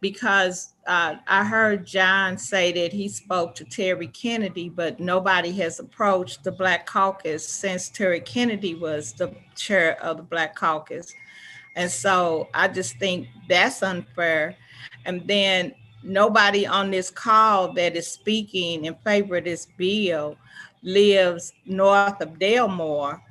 S5: because I heard John say that he spoke to Terry Kennedy, but nobody has approached the Black Caucus since Terry Kennedy was the chair of the Black Caucus. And so I just think that's unfair. And then nobody on this call that is speaking in favor of this bill lives north of Delmore.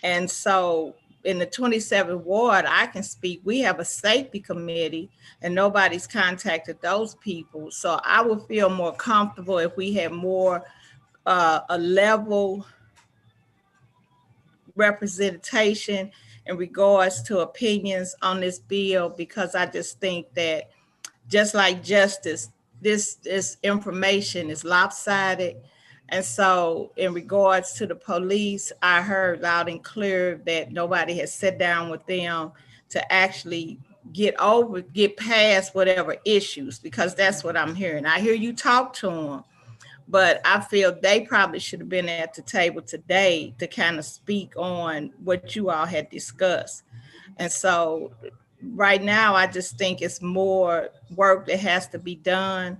S5: And so in the 27th ward, I can speak, we have a safety committee and nobody's contacted those people. So I would feel more comfortable if we had more a level representation in regards to opinions on this bill, because I just think that just like justice, this information is lopsided. And so in regards to the police, I heard loud and clear that nobody has sat down with them to actually get past whatever issues, because that's what I'm hearing. I hear you talk to them, but I feel they probably should have been at the table today to kind of speak on what you all had discussed. And so right now, I just think it's more work that has to be done.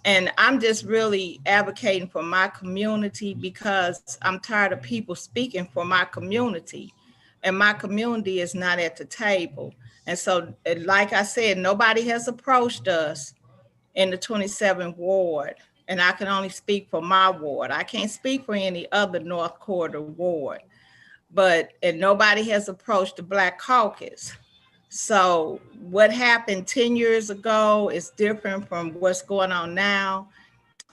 S5: And I'm just really advocating for my community, because I'm tired of people speaking for my community, and my community is not at the table. And so, like I said, nobody has approached us in the 27th ward, and I can only speak for my ward. I can't speak for any other North Corridor ward, and nobody has approached the Black Caucus. So what happened 10 years ago is different from what's going on now.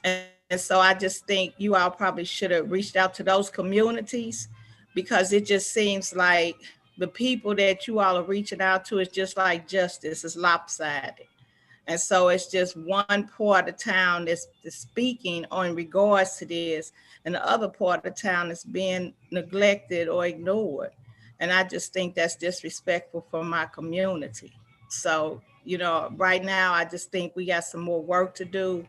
S5: And so I just think you all probably should have reached out to those communities, because it just seems like the people that you all are reaching out to is just like justice, is lopsided. And so it's just one part of town that's speaking on regards to this, and the other part of town is being neglected or ignored. And I just think that's disrespectful for my community. So, right now, I just think we got some more work to do.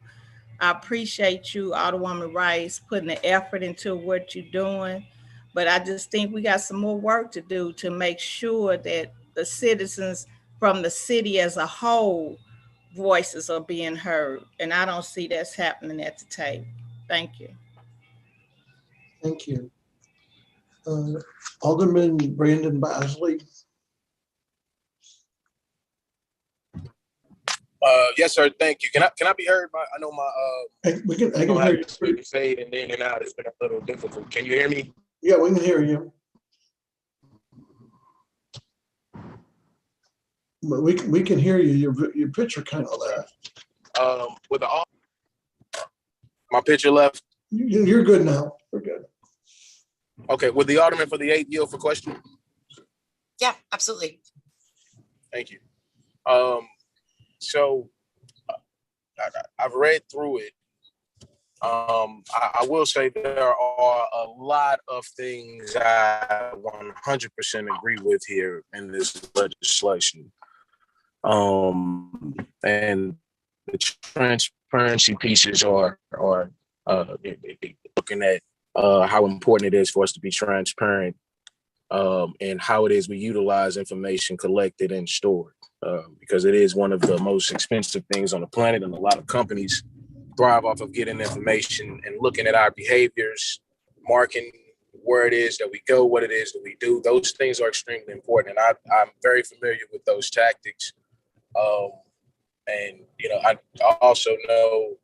S5: I appreciate you, Alderwoman Rice, putting the effort into what you're doing. But I just think we got some more work to do to make sure that the citizens from the city as a whole voices are being heard. And I don't see that's happening at the table. Thank you.
S2: Thank you. Alderman Brandon Bosley.
S7: Yes, sir. Thank you. Can I be heard? I know my
S2: I can hear you.
S7: Speaking fade and in and out. It's been a little difficult. Can you hear me?
S2: Yeah, we can hear you. But we can hear you. Your picture kind of left.
S7: With my picture left.
S2: You're good now. We're good.
S7: Okay. With the alderman for the 8th yield for question.
S8: Yeah, absolutely.
S7: Thank you. So I've read through it. I will say there are a lot of things I 100% agree with here in this legislation. And the transparency pieces are looking at how important it is for us to be transparent, and how it is we utilize information collected and stored, because it is one of the most expensive things on the planet, and a lot of companies thrive off of getting information and looking at our behaviors, marking where it is that we go, what it is that we do. Those things are extremely important, and I'm very familiar with those tactics. And I also know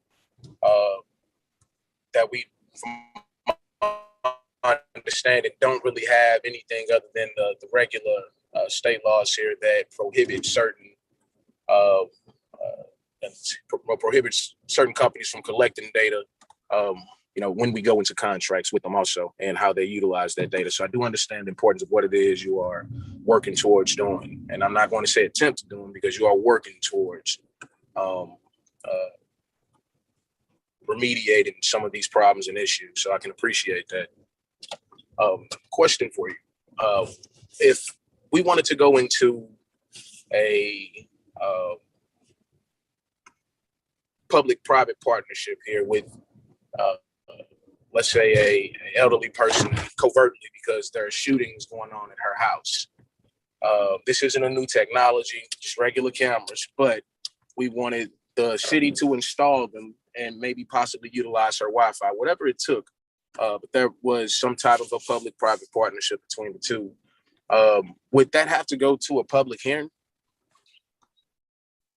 S7: that we, from my understanding, don't really have anything other than the regular state laws here that prohibit certain companies from collecting data, when we go into contracts with them also, and how they utilize that data. So I do understand the importance of what it is you are working towards doing. And I'm not going to say attempt to do, because you are working towards remediating some of these problems and issues. So I can appreciate that. Question for you. If we wanted to go into a public-private partnership here with, let's say, a elderly person covertly because there are shootings going on at her house. This isn't a new technology, just regular cameras, but we wanted the city to install them and maybe possibly utilize her Wi-Fi, whatever it took. But there was some type of a public-private partnership between the two. Would that have to go to a public hearing?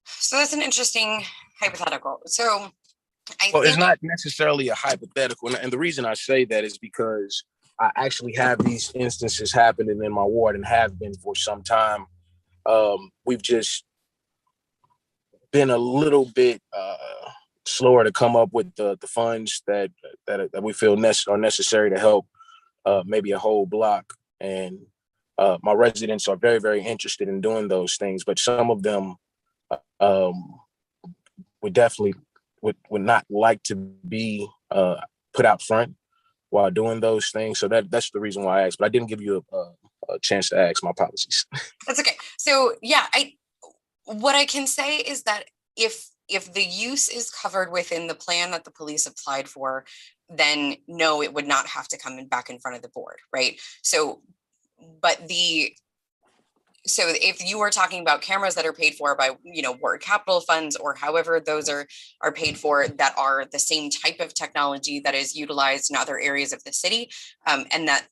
S8: So that's an interesting hypothetical. So
S7: Well, it's not necessarily a hypothetical. And the reason I say that is because I actually have these instances happening in my ward and have been for some time. We've just been a little bit slower to come up with the funds that we feel are necessary to help maybe a whole block. And my residents are very, very interested in doing those things, but some of them would definitely would not like to be put out front while doing those things. So that's the reason why I asked, but I didn't give you a chance to ask. My apologies.
S8: That's okay. So yeah, what I can say is that if the use is covered within the plan that the police applied for, then no, it would not have to come back in front of the board, right? So if you are talking about cameras that are paid for by, ward capital funds or however those are paid for, that are the same type of technology that is utilized in other areas of the city, and that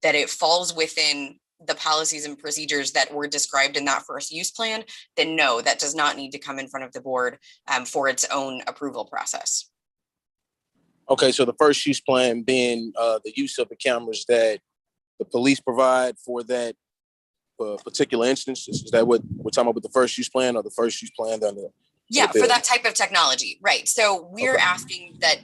S8: it falls within the policies and procedures that were described in that first use plan, then no, that does not need to come in front of the board for its own approval process.
S7: Okay, so the first use plan being the use of the cameras that the police provide for that particular instance. Is that what we're talking about with the first use plan, or the first use plan?
S8: Yeah, for that type of technology, right? So we're asking that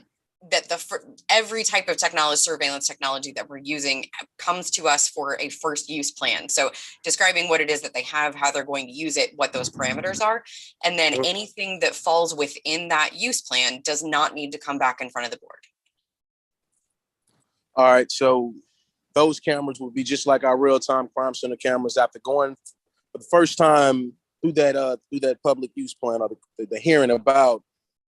S8: every type of surveillance technology that we're using comes to us for a first use plan. So describing what it is that they have, how they're going to use it, what those parameters are, and then anything that falls within that use plan does not need to come back in front of the board.
S7: All right, so those cameras would be just like our real-time crime center cameras. After going for the first time through that public use plan, or the hearing about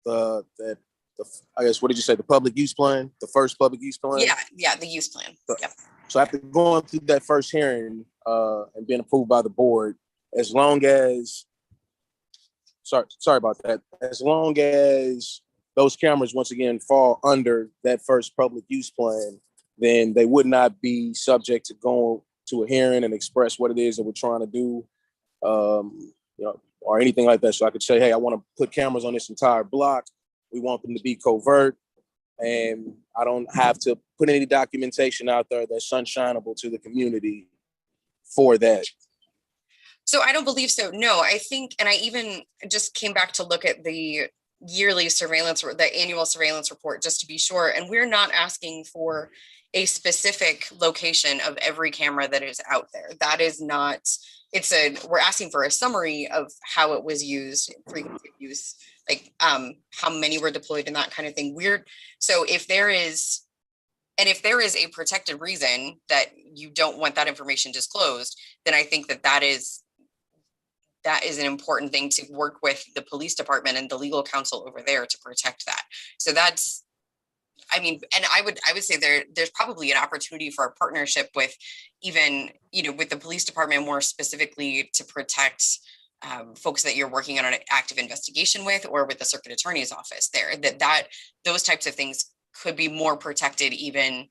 S7: I guess, what did you say? The public use plan, the first public use plan.
S8: Yeah, the use plan. Yep.
S7: So after going through that first hearing and being approved by the board, as long as those cameras once again fall under that first public use plan, then they would not be subject to going to a hearing and express what it is that we're trying to do, or anything like that. So I could say, hey, I want to put cameras on this entire block. We want them to be covert, and I don't have to put any documentation out there that's sunshineable to the community for that.
S8: So I don't believe so. No, I think, and I even just came back to look at the yearly surveillance, the annual surveillance report, just to be sure. And we're not asking for a specific location of every camera that is out there. That is not, we're asking for a summary of how it was used, frequency of use, like how many were deployed and that kind of thing. So if there is a protected reason that you don't want that information disclosed, then I think that is an important thing to work with the police department and the legal counsel over there to protect that. So that's, and I would say there's probably an opportunity for a partnership with even, with the police department more specifically to protect folks that you're working on an active investigation with, or with the circuit attorney's office there, that those types of things could be more protected, even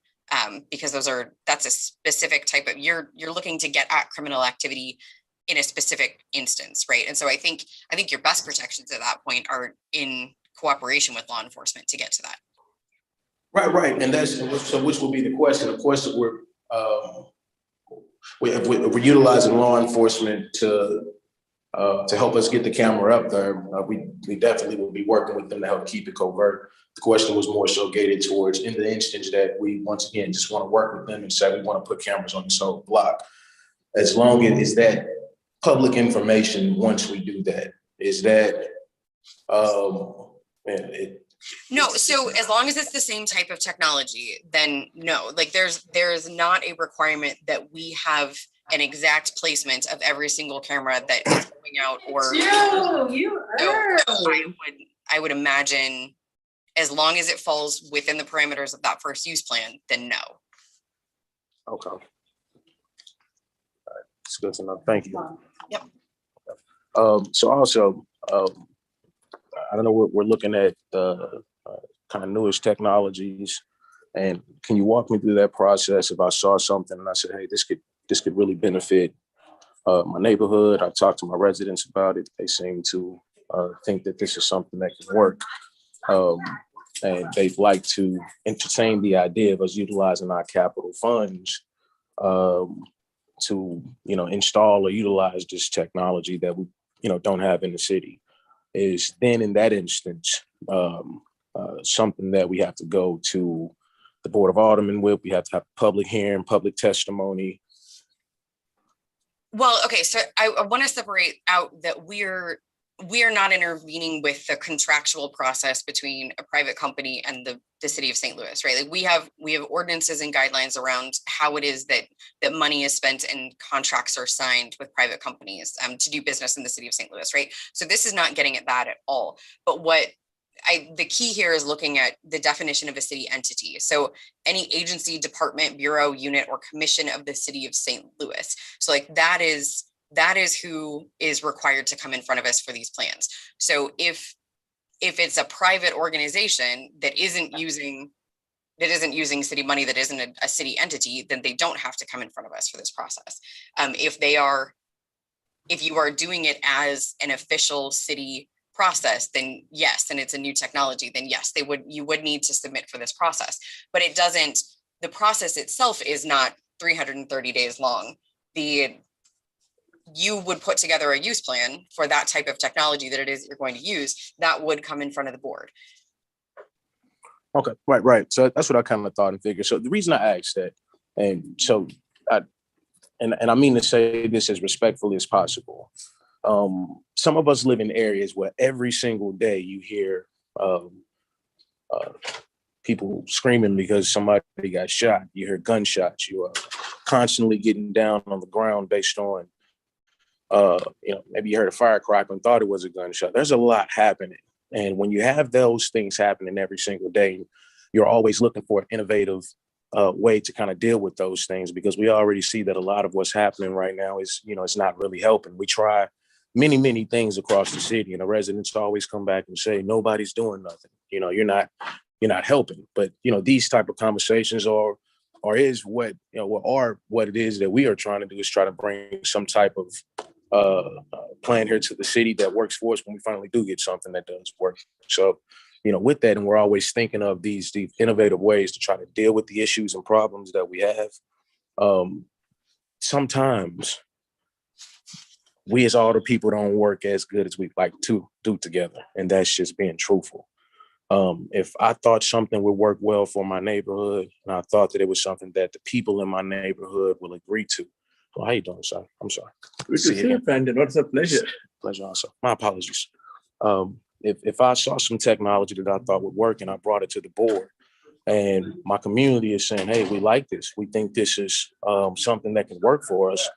S8: because that's a specific type of, you're looking to get at criminal activity in a specific instance, right? And so I think your best protections at that point are in cooperation with law enforcement to get to that.
S7: Right, and which will be the question. Of course, we're utilizing law enforcement to help us get the camera up there. We definitely will be working with them to help keep it covert. The question was more so gated towards, in the instance that we once again just want to work with them and say we want to put cameras on this whole block. As long as that public information, once we do that, is that
S8: no, so as long as it's the same type of technology, then no, like there's not a requirement that we have an exact placement of every single camera that is going out, or I would imagine, as long as it falls within the parameters of that first use plan, then no.
S7: Okay. All right. It's good to know. Thank you.
S8: Yep.
S7: So also, I don't know, we're looking at kind of newest technologies. And can you walk me through that process if I saw something and I said, hey, this could really benefit my neighborhood? I've talked to my residents about it. They seem to think that this is something that can work. And they'd like to entertain the idea of us utilizing our capital funds to, install or utilize this technology that we, don't have in the city. Is then in that instance something that we have to go to the Board of Aldermen with. We have to have public hearing, public testimony.
S8: Well, okay, so I want to separate out that we are not intervening with the contractual process between a private company and the city of St. Louis, right? Like we have ordinances and guidelines around how it is that money is spent and contracts are signed with private companies to do business in the city of St. Louis, right? So this is not getting at that at all. But the key here is looking at the definition of a city entity. So any agency, department, bureau, unit, or commission of the city of St. Louis. So like that is who is required to come in front of us for these plans. So if it's a private organization that isn't using city money, that isn't a city entity, then they don't have to come in front of us for this process. If you are doing it as an official city process, then yes, and it's a new technology, then yes, you would need to submit for this process. But the process itself is not 330 days long. You would put together a use plan for that type of technology that it is you're going to use, that would come in front of the board.
S7: Okay, right. So that's what I kind of thought and figured. So the reason I asked that, and so I mean to say this as respectfully as possible. Some of us live in areas where every single day you hear people screaming because somebody got shot. You hear gunshots. You are constantly getting down on the ground based on, maybe you heard a firecracker and thought it was a gunshot. There's a lot happening. And when you have those things happening every single day, you're always looking for an innovative way to kind of deal with those things, because we already see that a lot of what's happening right now is, it's not really helping. We try many, many things across the city, and the residents always come back and say, nobody's doing nothing. You're not helping. But, these type of conversations are what it is that we are trying to do, is try to bring some type of plan here to the city that works for us when we finally do get something that does work. So, with that, and we're always thinking of these innovative ways to try to deal with the issues and problems that we have. Sometimes we as older people don't work as good as we'd like to do together. And that's just being truthful. If I thought something would work well for my neighborhood, and I thought that it was something that the people in my neighborhood will agree to. Well, how you doing, sir? I'm sorry.
S1: Good to see you, Brandon. What's a pleasure?
S7: Pleasure also. My apologies. If I saw some technology that I thought would work and I brought it to the board, and my community is saying, hey, we like this. We think this is something that can work for us.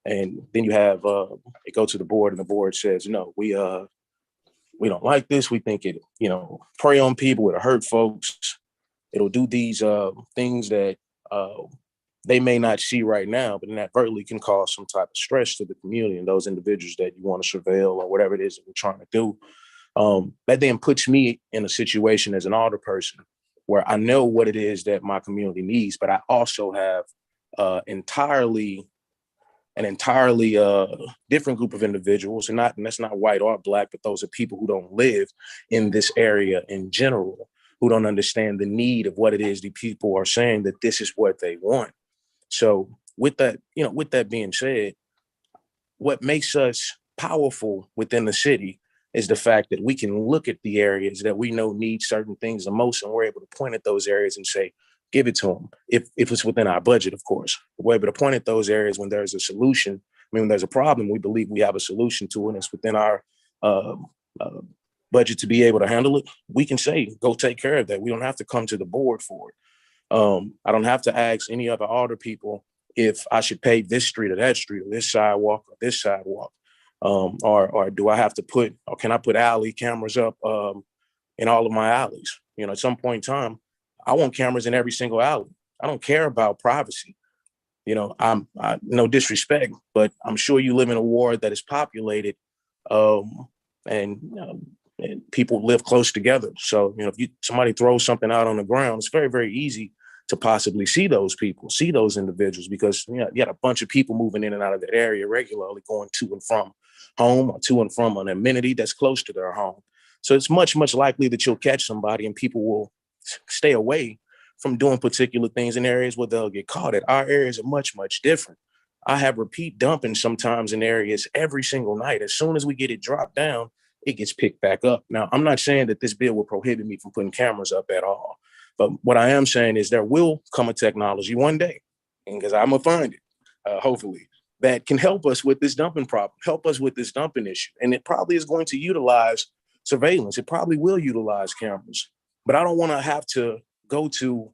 S7: And then you have it go to the board, and the board says, no, we don't like this. We think it, prey on people, it'll hurt folks. It'll do these things that they may not see right now, but inadvertently can cause some type of stress to the community and those individuals that you want to surveil or whatever it is that we're trying to do. That then puts me in a situation as an older person where I know what it is that my community needs, but I also have an entirely different group of individuals, and that's not white or black, but those are people who don't live in this area in general, who don't understand the need of what it is the people are saying that this is what they want. So with that being said, what makes us powerful within the city is the fact that we can look at the areas that we know need certain things the most, and we're able to point at those areas and say, give it to them. If it's within our budget, of course. We're able to point at those areas when there's a solution. When there's a problem, we believe we have a solution to it, and it's within our budget to be able to handle it. We can say, go take care of that. We don't have to come to the board for it. I don't have to ask any other alder people if I should pave this street or that street, or this sidewalk or this sidewalk. Or do I have to can I put alley cameras up in all of my alleys? At some point in time, I want cameras in every single alley. I don't care about privacy. I'm no disrespect, but I'm sure you live in a ward that is populated, and and people live close together. So, you know, if somebody throws something out on the ground, it's very, very easy to possibly see those people, see those individuals, because you got a bunch of people moving in and out of that area regularly, going to and from home or to and from an amenity that's close to their home. So it's much, much likely that you'll catch somebody and people will stay away from doing particular things in areas where they'll get caught at. Our areas are much, much different. I have repeat dumping sometimes in areas every single night. As soon as we get it dropped down, it gets picked back up. Now, I'm not saying that this bill will prohibit me from putting cameras up at all. But what I am saying is there will come a technology one day, and because I'm going to find it, hopefully, that can help us with this dumping problem, help us with this dumping issue. And it probably is going to utilize surveillance. It probably will utilize cameras. But I don't want to have to go to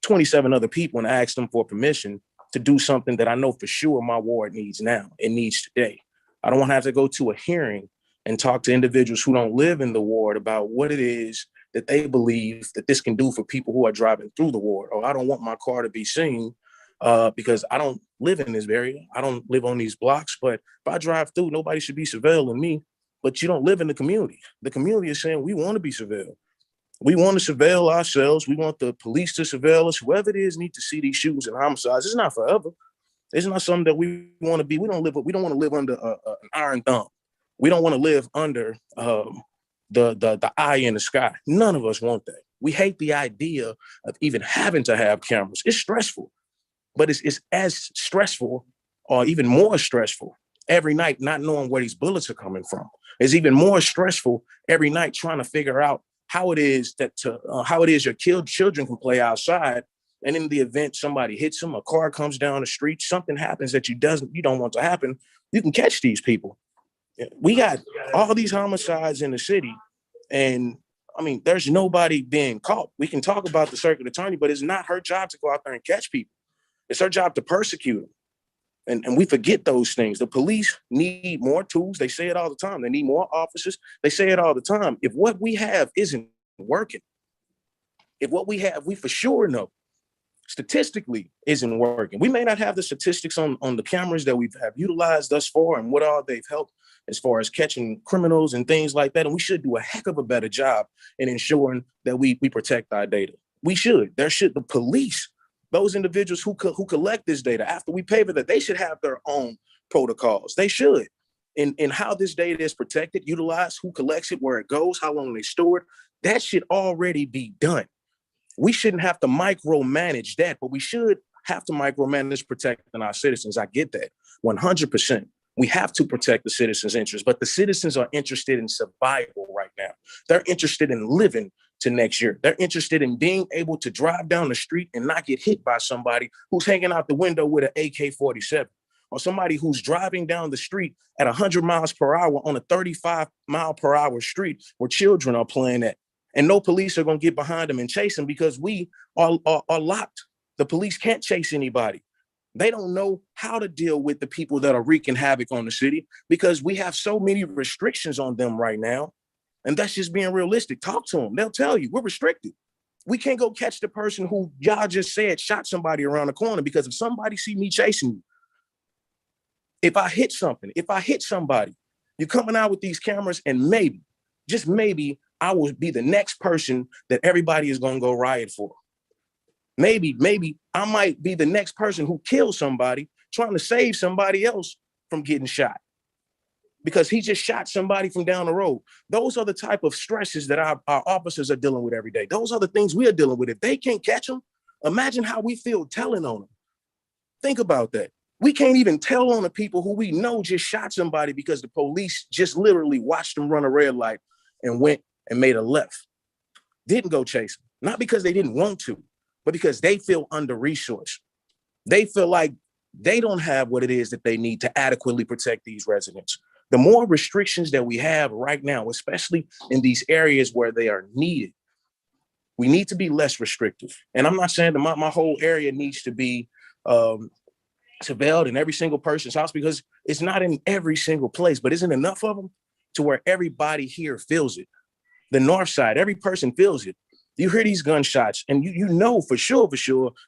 S7: 27 other people and ask them for permission to do something that I know for sure my ward needs now. It needs today. I don't want to have to go to a hearing and talk to individuals who don't live in the ward about what it is that they believe that this can do for people who are driving through the ward. Or I don't want my car to be seen because I don't live in this area. I don't live on these blocks, but if I drive through, nobody should be surveilling me. But you don't live in the community. The community is saying we want to be surveilled. We want to surveil ourselves. We want the police to surveil us. Whoever it is needs to see these shootings and homicides. It's not forever. It's not something that we want to be. We don't want to live under an iron thumb. We don't want to live under the eye in the sky. None of us want that. We hate the idea of even having to have cameras. It's stressful, but it's as stressful or even more stressful every night not knowing where these bullets are coming from. It's even more stressful every night trying to figure out how it is your children can play outside. And in the event somebody hits them, a car comes down the street, something happens that you don't want to happen, you can catch these people. We got all these homicides in the city, and I mean, there's nobody being caught. We can talk about the circuit attorney, but it's not her job to go out there and catch people. It's her job to persecute them. And we forget those things. The police need more tools. They say it all the time. They need more officers. They say it all the time. If what we have isn't working, if what we have, we for sure know statistically isn't working. We may not have the statistics on the cameras that we have utilized thus far and what all they've helped as far as catching criminals and things like that. And we should do a heck of a better job in ensuring that we protect our data. We should. The police, those individuals who collect this data after we pay for that, they should have their own protocols. They should. In how this data is protected, utilized, who collects it, where it goes, how long they store it, that should already be done. We shouldn't have to micromanage that, but we should have to micromanage protecting our citizens. I get that 100%. We have to protect the citizens' interests, but the citizens are interested in survival right now. They're interested in living to next year. They're interested in being able to drive down the street and not get hit by somebody who's hanging out the window with an AK-47, or somebody who's driving down the street at 100 miles per hour on a 35-mile-per-hour street where children are playing at. And no police are going to get behind them and chase them because we are locked. The police can't chase anybody. They don't know how to deal with the people that are wreaking havoc on the city because we have so many restrictions on them right now. And that's just being realistic. Talk to them. They'll tell you we're restricted. We can't go catch the person who y'all just said shot somebody around the corner because if somebody see me chasing you, if I hit somebody, you're coming out with these cameras and maybe, just maybe, I will be the next person that everybody is going to go riot for. Maybe I might be the next person who kills somebody trying to save somebody else from getting shot because he just shot somebody from down the road. Those are the type of stresses that our officers are dealing with every day. Those are the things we are dealing with. If they can't catch them, imagine how we feel telling on them. Think about that. We can't even tell on the people who we know just shot somebody because the police just literally watched them run a red light and went and made a left. Didn't go chase them. Not because they didn't want to, but because they feel under-resourced. They feel like they don't have what it is that they need to adequately protect these residents. The more restrictions that we have right now, especially in these areas where they are needed, we need to be less restrictive. And I'm not saying that my whole area needs to be surveilled in every single person's house because it's not in every single place, but isn't enough of them to where everybody here feels it. The north side, every person feels it. You hear these gunshots and you know for sure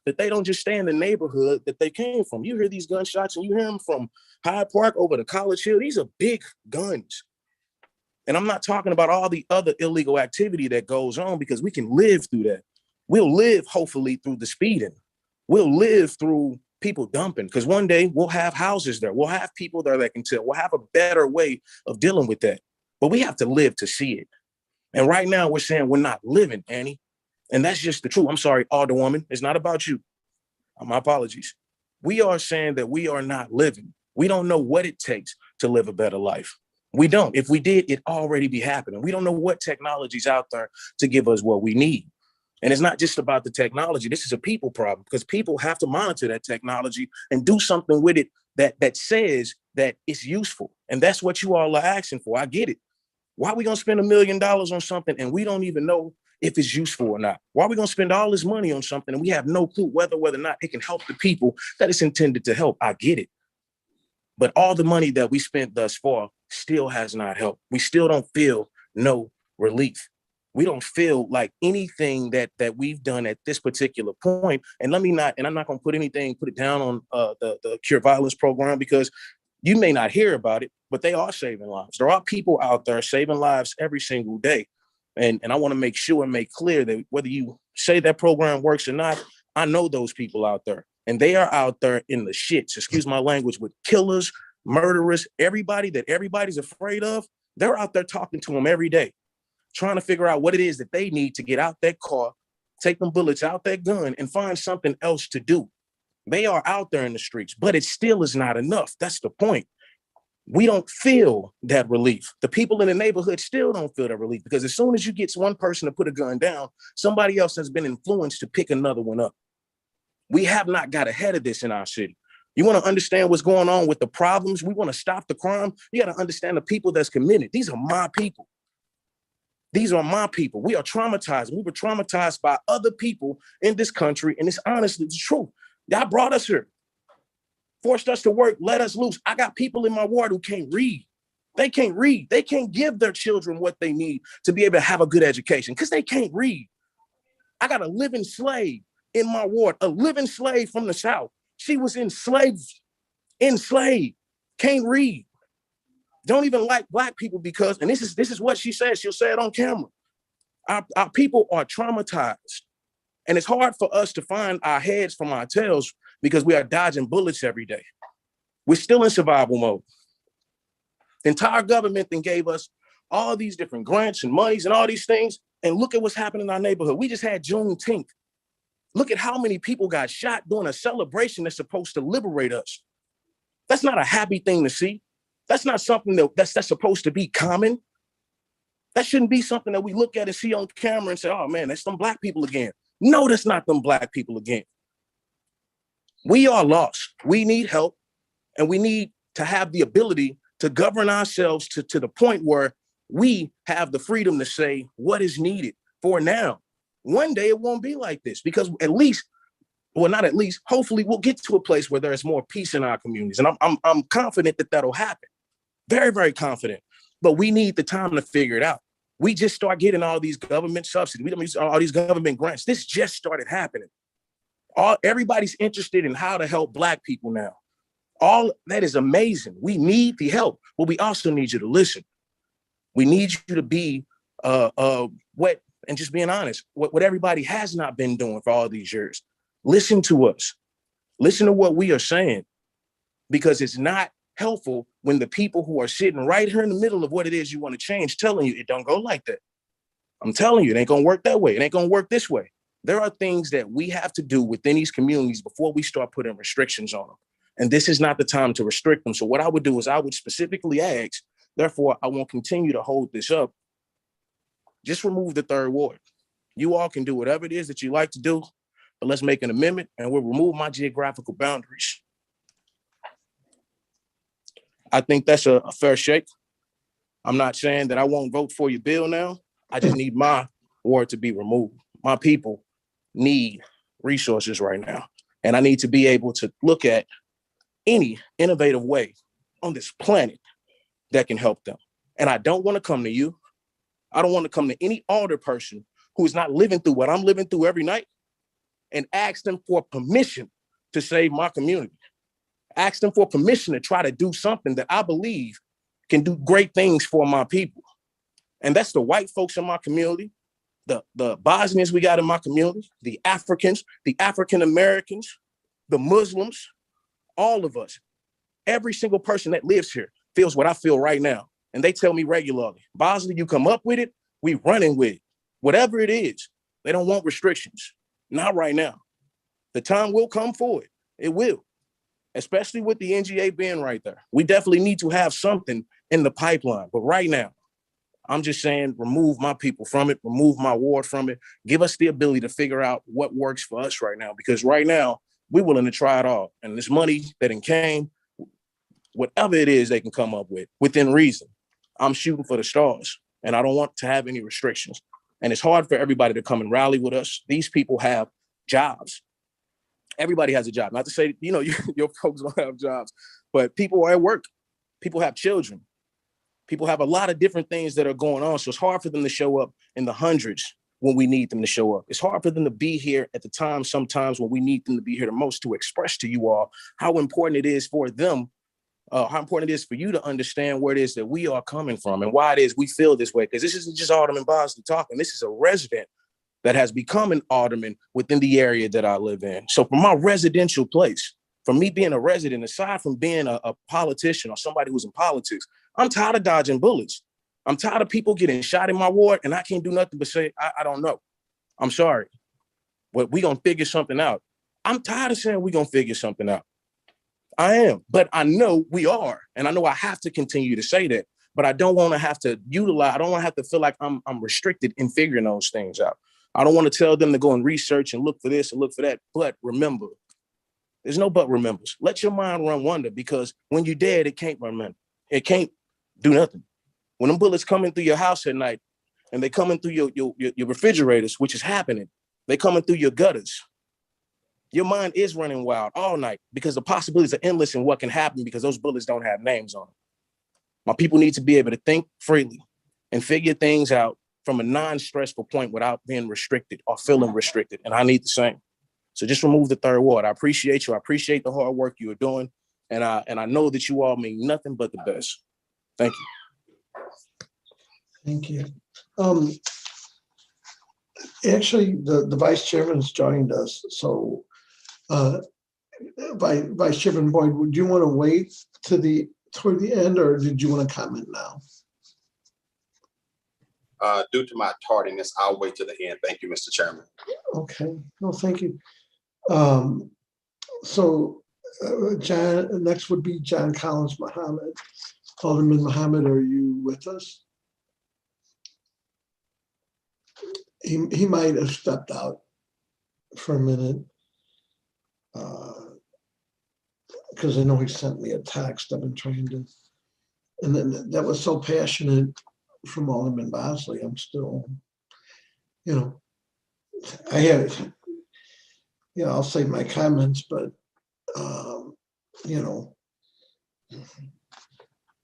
S7: that they don't just stay in the neighborhood that they came from. You hear these gunshots and you hear them from Hyde Park over to College Hill. These are big guns. And I'm not talking about all the other illegal activity that goes on, because we can live through that. We'll live, hopefully, through the speeding. We'll live through people dumping, because one day we'll have houses there. We'll have people there that can tell. We'll have a better way of dealing with that. But we have to live to see it. And right now we're saying we're not living, Annie. And that's just the truth. I'm sorry, Alderwoman. It's not about you. My apologies. We are saying that we are not living. We don't know what it takes to live a better life. We don't. If we did, it'd already be happening. We don't know what technology's out there to give us what we need. And it's not just about the technology. This is a people problem, because people have to monitor that technology and do something with it that says that it's useful. And that's what you all are asking for. I get it. Why are we going to spend $1 million on something and we don't even know if it's useful or not? Why are we going to spend all this money on something and we have no clue whether or not it can help the people that it's intended to help? I get it. But all the money that we spent thus far still has not helped. We still don't feel no relief. We don't feel like anything that we've done at this particular point. And I'm not going to put it down on the Cure Violence program, because you may not hear about it, but they are saving lives. There are people out there saving lives every single day. And I want to make sure and make clear that whether you say that program works or not, I know those people out there. And they are out there in the shits, excuse my language, with killers, murderers, everybody that everybody's afraid of. They're out there talking to them every day, trying to figure out what it is that they need to get out that car, take them bullets out that gun, and find something else to do. They are out there in the streets, but it still is not enough. That's the point. We don't feel that relief. The people in the neighborhood still don't feel that relief, because as soon as you get one person to put a gun down, somebody else has been influenced to pick another one up. We have not got ahead of this in our city. You want to understand what's going on with the problems? We want to stop the crime. You got to understand the people that's committed. These are my people. These are my people. We are traumatized. We were traumatized by other people in this country. And it's honestly the truth. Y'all brought us here, forced us to work, let us loose. I got people in my ward who can't read. They can't read. They can't give their children what they need to be able to have a good education, because they can't read. I got a living slave in my ward, a living slave from the South. She was enslaved, can't read. Don't even like Black people because, and this is what she says, she'll say it on camera. Our people are traumatized. And it's hard for us to find our heads from our tails because we are dodging bullets every day. We're still in survival mode. The entire government then gave us all these different grants and monies and all these things. And look at what's happening in our neighborhood. We just had Juneteenth. Look at how many people got shot during a celebration that's supposed to liberate us. That's not a happy thing to see. That's not something that's supposed to be common. That shouldn't be something that we look at and see on camera and say, oh man, that's some Black people again. No, that's not them Black people again. We are lost. We need help, and we need to have the ability to govern ourselves to the point where we have the freedom to say what is needed for now. One day it won't be like this, because at least, well, not at least, hopefully we'll get to a place where there's more peace in our communities. And I'm confident that that'll happen. Very, very confident. But we need the time to figure it out. We just start getting all these government subsidies. We don't all these government grants. This just started happening. Everybody's interested in how to help Black people now. All that is amazing. We need the help, but we also need you to listen. We need you to be what, and just being honest, what everybody has not been doing for all these years. Listen to us. Listen to what we are saying, because it's not helpful when the people who are sitting right here in the middle of what it is you want to change telling you it don't go like that. I'm telling you, it ain't gonna work that way. It ain't gonna work this way. There are things that we have to do within these communities before we start putting restrictions on them. And this is not the time to restrict them. So what I would do is I would specifically ask, therefore, I won't continue to hold this up. Just remove the third ward. You all can do whatever it is that you like to do, but let's make an amendment and we'll remove my geographical boundaries. I think that's a fair shake. I'm not saying that I won't vote for your bill now. I just need my ward to be removed. My people need resources right now. And I need to be able to look at any innovative way on this planet that can help them. And I don't want to come to you. I don't want to come to any older person who is not living through what I'm living through every night and ask them for permission to save my community. Ask them for permission to try to do something that I believe can do great things for my people. And that's the white folks in my community, the Bosnians we got in my community, the Africans, the African Americans, the Muslims, all of us. Every single person that lives here feels what I feel right now. And they tell me regularly, Bosley, you come up with it, we running with it. Whatever it is, they don't want restrictions. Not right now. The time will come for it. It will, especially with the NGA being right there. We definitely need to have something in the pipeline. But right now, I'm just saying, remove my people from it, remove my ward from it, give us the ability to figure out what works for us right now. Because right now, we're willing to try it all. And this money that came, whatever it is they can come up with, within reason, I'm shooting for the stars. And I don't want to have any restrictions. And it's hard for everybody to come and rally with us. These people have jobs. Everybody has a job. Not to say, your folks don't have jobs, but people are at work. People have children. People have a lot of different things that are going on. So it's hard for them to show up in the hundreds when we need them to show up. It's hard for them to be here at the time, sometimes when we need them to be here the most, to express to you all how important it is for them, how important it is for you to understand where it is that we are coming from and why it is we feel this way. Because this isn't just Alderman Bosley talking. This is a resident that has become an alderman within the area that I live in. So from my residential place, from me being a resident, aside from being a politician or somebody who's in politics, I'm tired of dodging bullets. I'm tired of people getting shot in my ward and I can't do nothing but say, I don't know. I'm sorry, but we gonna figure something out. I'm tired of saying we gonna figure something out. I am, but I know we are. And I know I have to continue to say that, but I don't wanna have to utilize, I don't wanna have to feel like I'm restricted in figuring those things out. I don't wanna tell them to go and research and look for this and look for that, but remember, there's no but remembers. Let your mind run wonder, because when you're dead, it can't remember. It can't do nothing. When them bullets coming through your house at night and they coming through your refrigerators, which is happening, they coming through your gutters, your mind is running wild all night because the possibilities are endless in what can happen because those bullets don't have names on them. My people need to be able to think freely and figure things out from a non-stressful point without being restricted or feeling restricted. And I need the same. So just remove the third ward. I appreciate you. I appreciate the hard work you are doing. And I know that you all mean nothing but the best. Thank you.
S2: Thank you. Actually, the vice chairman's joined us. So Vice Chairman Boyd, would you want to wait toward the end, or did you want to comment now?
S18: Due to my tardiness, I'll wait to the end. Thank you, Mr. Chairman.
S2: Okay. No, thank you. John, next would be John Collins Muhammad. Alderman Muhammad, are you with us? He might have stepped out for a minute because I know he sent me a text. I've been trying to, and then that was so passionate from Alderman Bosley. I'm still, I have, I'll say my comments, but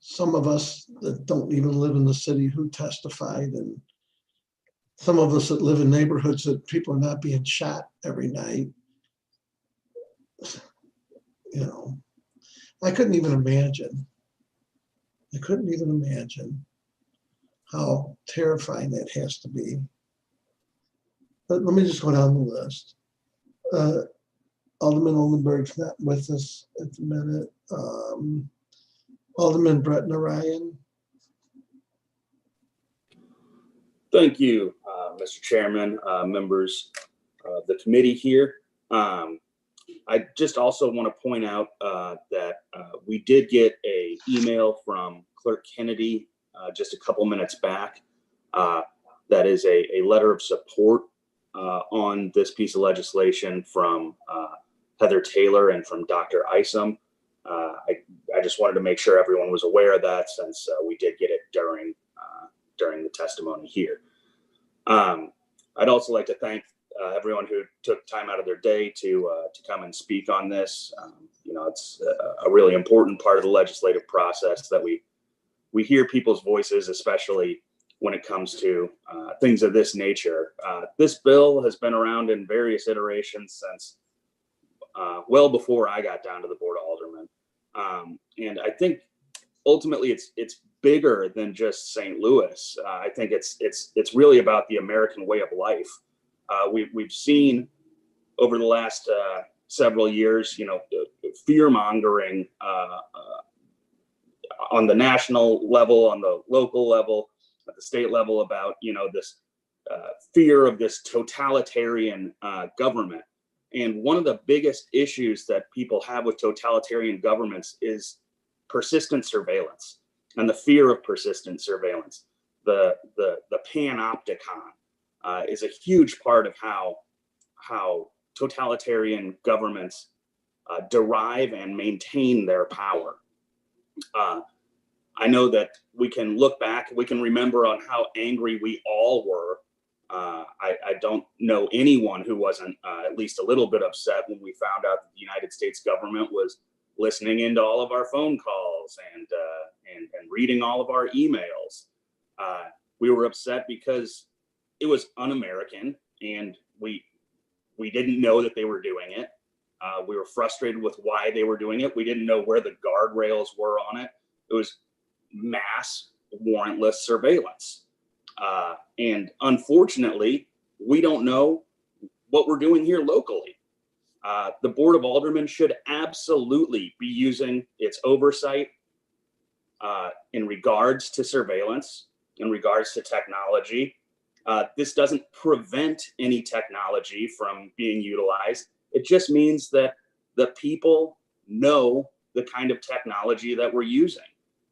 S2: some of us that don't even live in the city who testified, and some of us that live in neighborhoods that people are not being shot every night. I couldn't even imagine. How terrifying that has to be. But let me just go down the list. Alderman Oldenburg's not with us at the minute. Alderman Brett Narayan.
S19: Thank you, Mr. Chairman, members of the committee here. I just also want to point out that we did get an email from Clerk Kennedy just a couple minutes back. That is a letter of support on this piece of legislation from Heather Taylor and from Dr. Isom. I just wanted to make sure everyone was aware of that, since we did get it during the testimony here. I'd also like to thank everyone who took time out of their day to come and speak on this. It's a really important part of the legislative process that we hear people's voices, especially when it comes to things of this nature. This bill has been around in various iterations since well before I got down to the Board of Aldermen. And I think ultimately it's bigger than just St. Louis. I think it's really about the American way of life. We've seen over the last several years, fear mongering on the national level, on the local level, at the state level about this fear of this totalitarian government. And one of the biggest issues that people have with totalitarian governments is persistent surveillance and the fear of persistent surveillance. The panopticon is a huge part of how totalitarian governments derive and maintain their power. I know that we can look back, we can remember on how angry we all were. I don't know anyone who wasn't at least a little bit upset when we found out that the United States government was listening into all of our phone calls and reading all of our emails. We were upset because it was un-American and we didn't know that they were doing it. We were frustrated with why they were doing it. We didn't know where the guardrails were on it. It was mass warrantless surveillance. And unfortunately, we don't know what we're doing here locally. The Board of Aldermen should absolutely be using its oversight in regards to surveillance, in regards to technology. This doesn't prevent any technology from being utilized. It just means that the people know the kind of technology that we're using.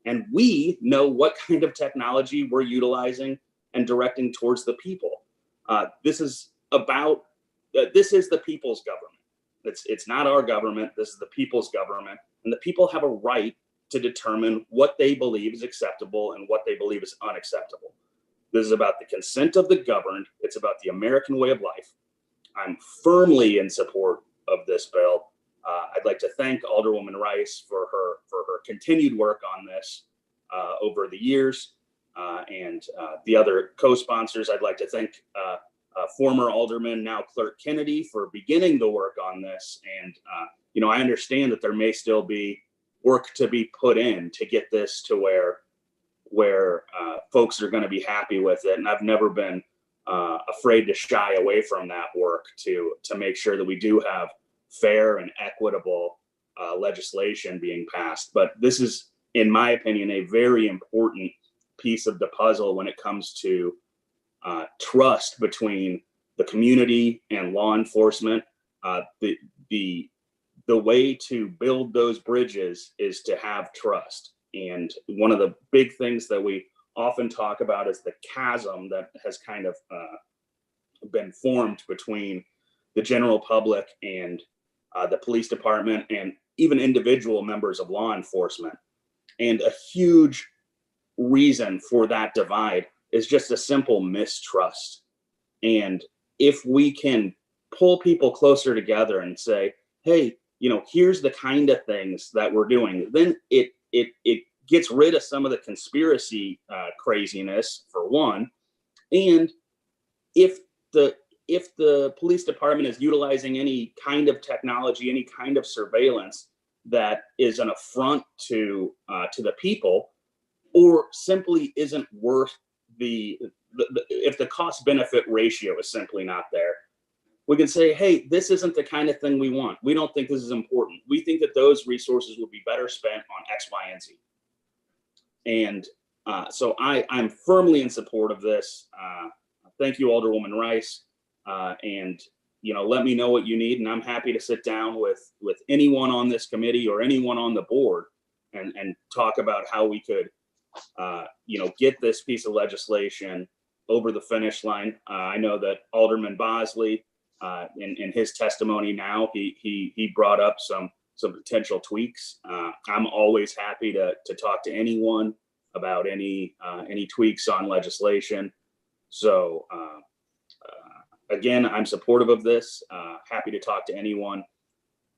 S19: And we know what kind of technology we're utilizing and directing towards the people. This is the people's government. It's not our government. This is the people's government. And the people have a right to determine what they believe is acceptable and what they believe is unacceptable. This is about the consent of the governed. It's about the American way of life. I'm firmly in support of this bill. I'd like to thank Alderwoman Rice for her continued work on this over the years, and the other co-sponsors. I'd like to thank former Alderman, now Clerk Kennedy, for beginning the work on this. And I understand that there may still be work to be put in to get this to where folks are going to be happy with it. And I've never been afraid to shy away from that work to make sure that we do have fair and equitable legislation being passed. But this is, in my opinion, a very important piece of the puzzle when it comes to trust between the community and law enforcement. The way to build those bridges is to have trust. And one of the big things that we often talk about is the chasm that has kind of been formed between the general public and the police department and even individual members of law enforcement. And a huge reason for that divide is just a simple mistrust. And if we can pull people closer together and say, hey, here's the kind of things that we're doing, then it gets rid of some of the conspiracy craziness, for one. And if the police department is utilizing any kind of technology, any kind of surveillance that is an affront to the people, or simply isn't worth if the cost benefit ratio is simply not there, we can say, hey, this isn't the kind of thing we want. We don't think this is important. We think that those resources would be better spent on X, Y, and Z. And so I'm firmly in support of this. Thank you, Alderwoman Rice. And let me know what you need, and I'm happy to sit down with anyone on this committee or anyone on the board and talk about how we could get this piece of legislation over the finish line. I know that Alderman Bosley, in his testimony now, he brought up some potential tweaks. I'm always happy to talk to anyone about any tweaks on legislation. So again, I'm supportive of this. Happy to talk to anyone.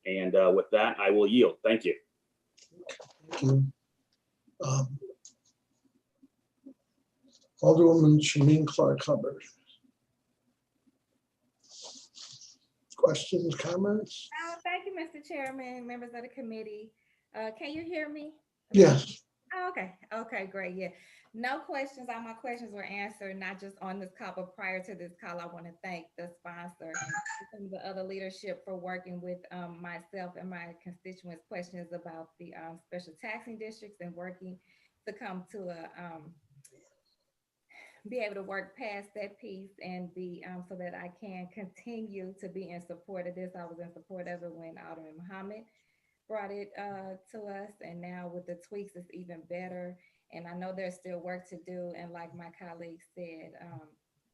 S19: And with that, I will yield. Thank you.
S2: Thank you. Alderwoman Shameen Clark-Hubbard. Questions, comments?
S20: Thank you, Mr. Chairman, members of the committee. Can you hear me?
S2: Yes.
S20: Oh, okay, great. Yeah. No questions. All my questions were answered, not just on this call, but prior to this call. I want to thank the sponsor and some of the other leadership for working with myself and my constituents' questions about the special taxing districts and working to come to a be able to work past that piece and be so that I can continue to be in support of this. I was in support of it when Alderman Muhammad brought it to us, and now with the tweaks, it's even better. And I know there's still work to do. And like my colleague said,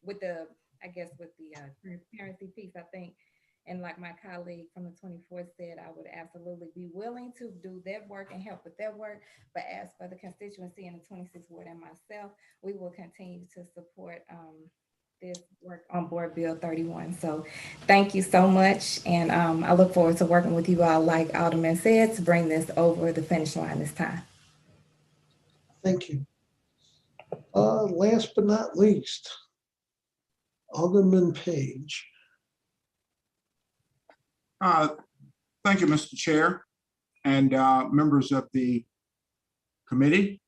S20: with the, I guess with the transparency piece, I think, and like my colleague from the 24th said, I would absolutely be willing to do that work and help with that work. But as for the constituency in the 26th ward and myself, we will continue to support this work on Board Bill 31. So thank you so much. And I look forward to working with you all, like Alderman said, to bring this over the finish line this time.
S2: Thank you. Last but not least, Alderman Page.
S21: Thank you, Mr. Chair, and members of the committee.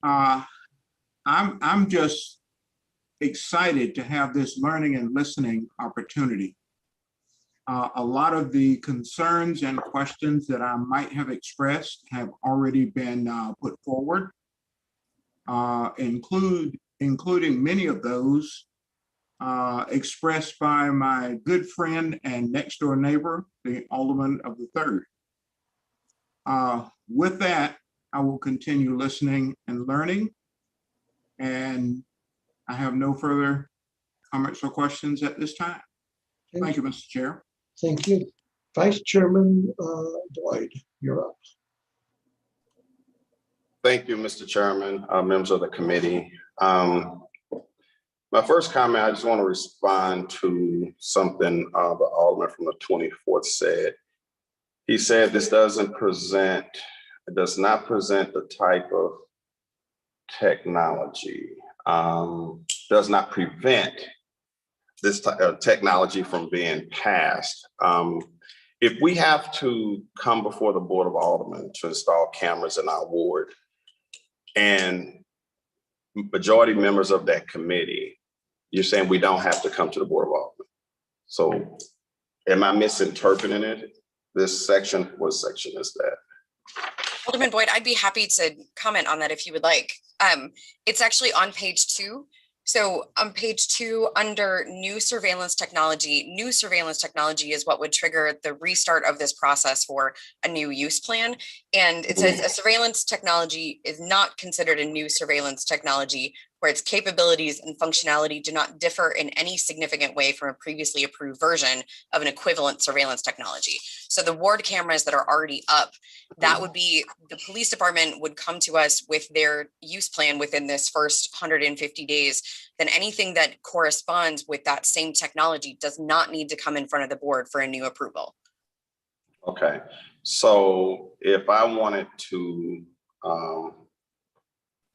S21: I'm just excited to have this learning and listening opportunity. A lot of the concerns and questions that I might have expressed have already been put forward, including many of those expressed by my good friend and next door neighbor, the Alderman of the 3rd. With that, I will continue listening and learning, and I have no further comments or questions at this time. Thank you, Mr. Chair.
S2: Thank you. Vice Chairman Dwight, you're up.
S18: Thank you, Mr. Chairman, members of the committee. My first comment, I just want to respond to something the Alderman from the 24th said. He said this does not present the type of technology, does not prevent this type of technology from being passed. If we have to come before the Board of Aldermen to install cameras in our ward, and majority members of that committee, you're saying we don't have to come to the Board of Aldermen. So am I misinterpreting it? This section, what section is that?
S8: Alderman Boyd, I'd be happy to comment on that if you would like. It's actually on page 2. So on page 2, under new surveillance technology is what would trigger the restart of this process for a new use plan. And it says a surveillance technology is not considered a new surveillance technology where its capabilities and functionality do not differ in any significant way from a previously approved version of an equivalent surveillance technology. So the ward cameras that are already up, that would be, the police department would come to us with their use plan within this first 150 days. Then anything that corresponds with that same technology does not need to come in front of the board for a new approval.
S18: Okay, so if I wanted to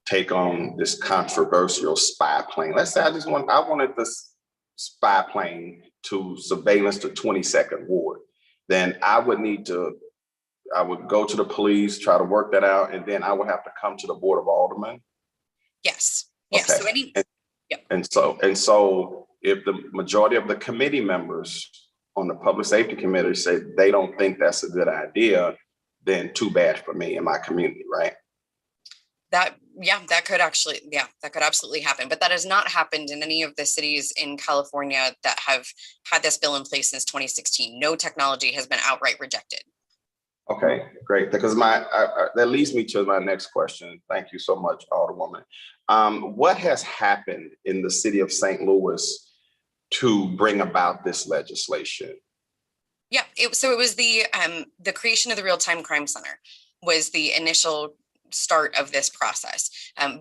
S18: take on this controversial spy plane, let's say I wanted this spy plane to surveillance the 22nd ward, then I would go to the police, try to work that out, and then I would have to come to the Board of Aldermen.
S8: Yes. Yes.
S18: Okay.
S8: So
S18: and so if the majority of the committee members on the Public Safety Committee say they don't think that's a good idea, then too bad for me and my community, right?
S8: That could absolutely happen. But that has not happened in any of the cities in California that have had this bill in place since 2016. No technology has been outright rejected.
S18: Okay, great. Because that leads me to my next question. Thank you so much, Alderwoman. What has happened in the city of St. Louis to bring about this legislation?
S8: Yeah, so it was the creation of the Real-Time Crime Center was the initial start of this process,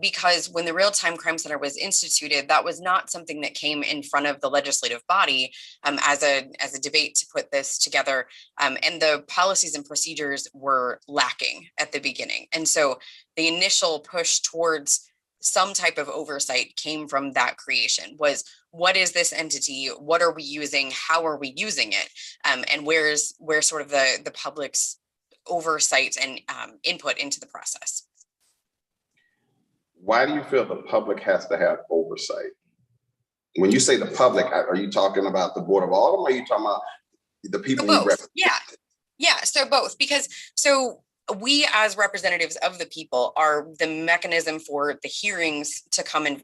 S8: because when the Real-Time Crime Center was instituted, that was not something that came in front of the legislative body as a debate to put this together, and the policies and procedures were lacking at the beginning. And so the initial push towards some type of oversight came from that creation. Was, what is this entity? What are we using? How are we using it? And where's sort of the public's oversight and input into the process.
S18: Why do you feel the public has to have oversight? When you say the public, are you talking about the Board of Aldermen, or are you talking about the people we represent?
S8: Yeah, so both, because we as representatives of the people are the mechanism for the hearings to come in.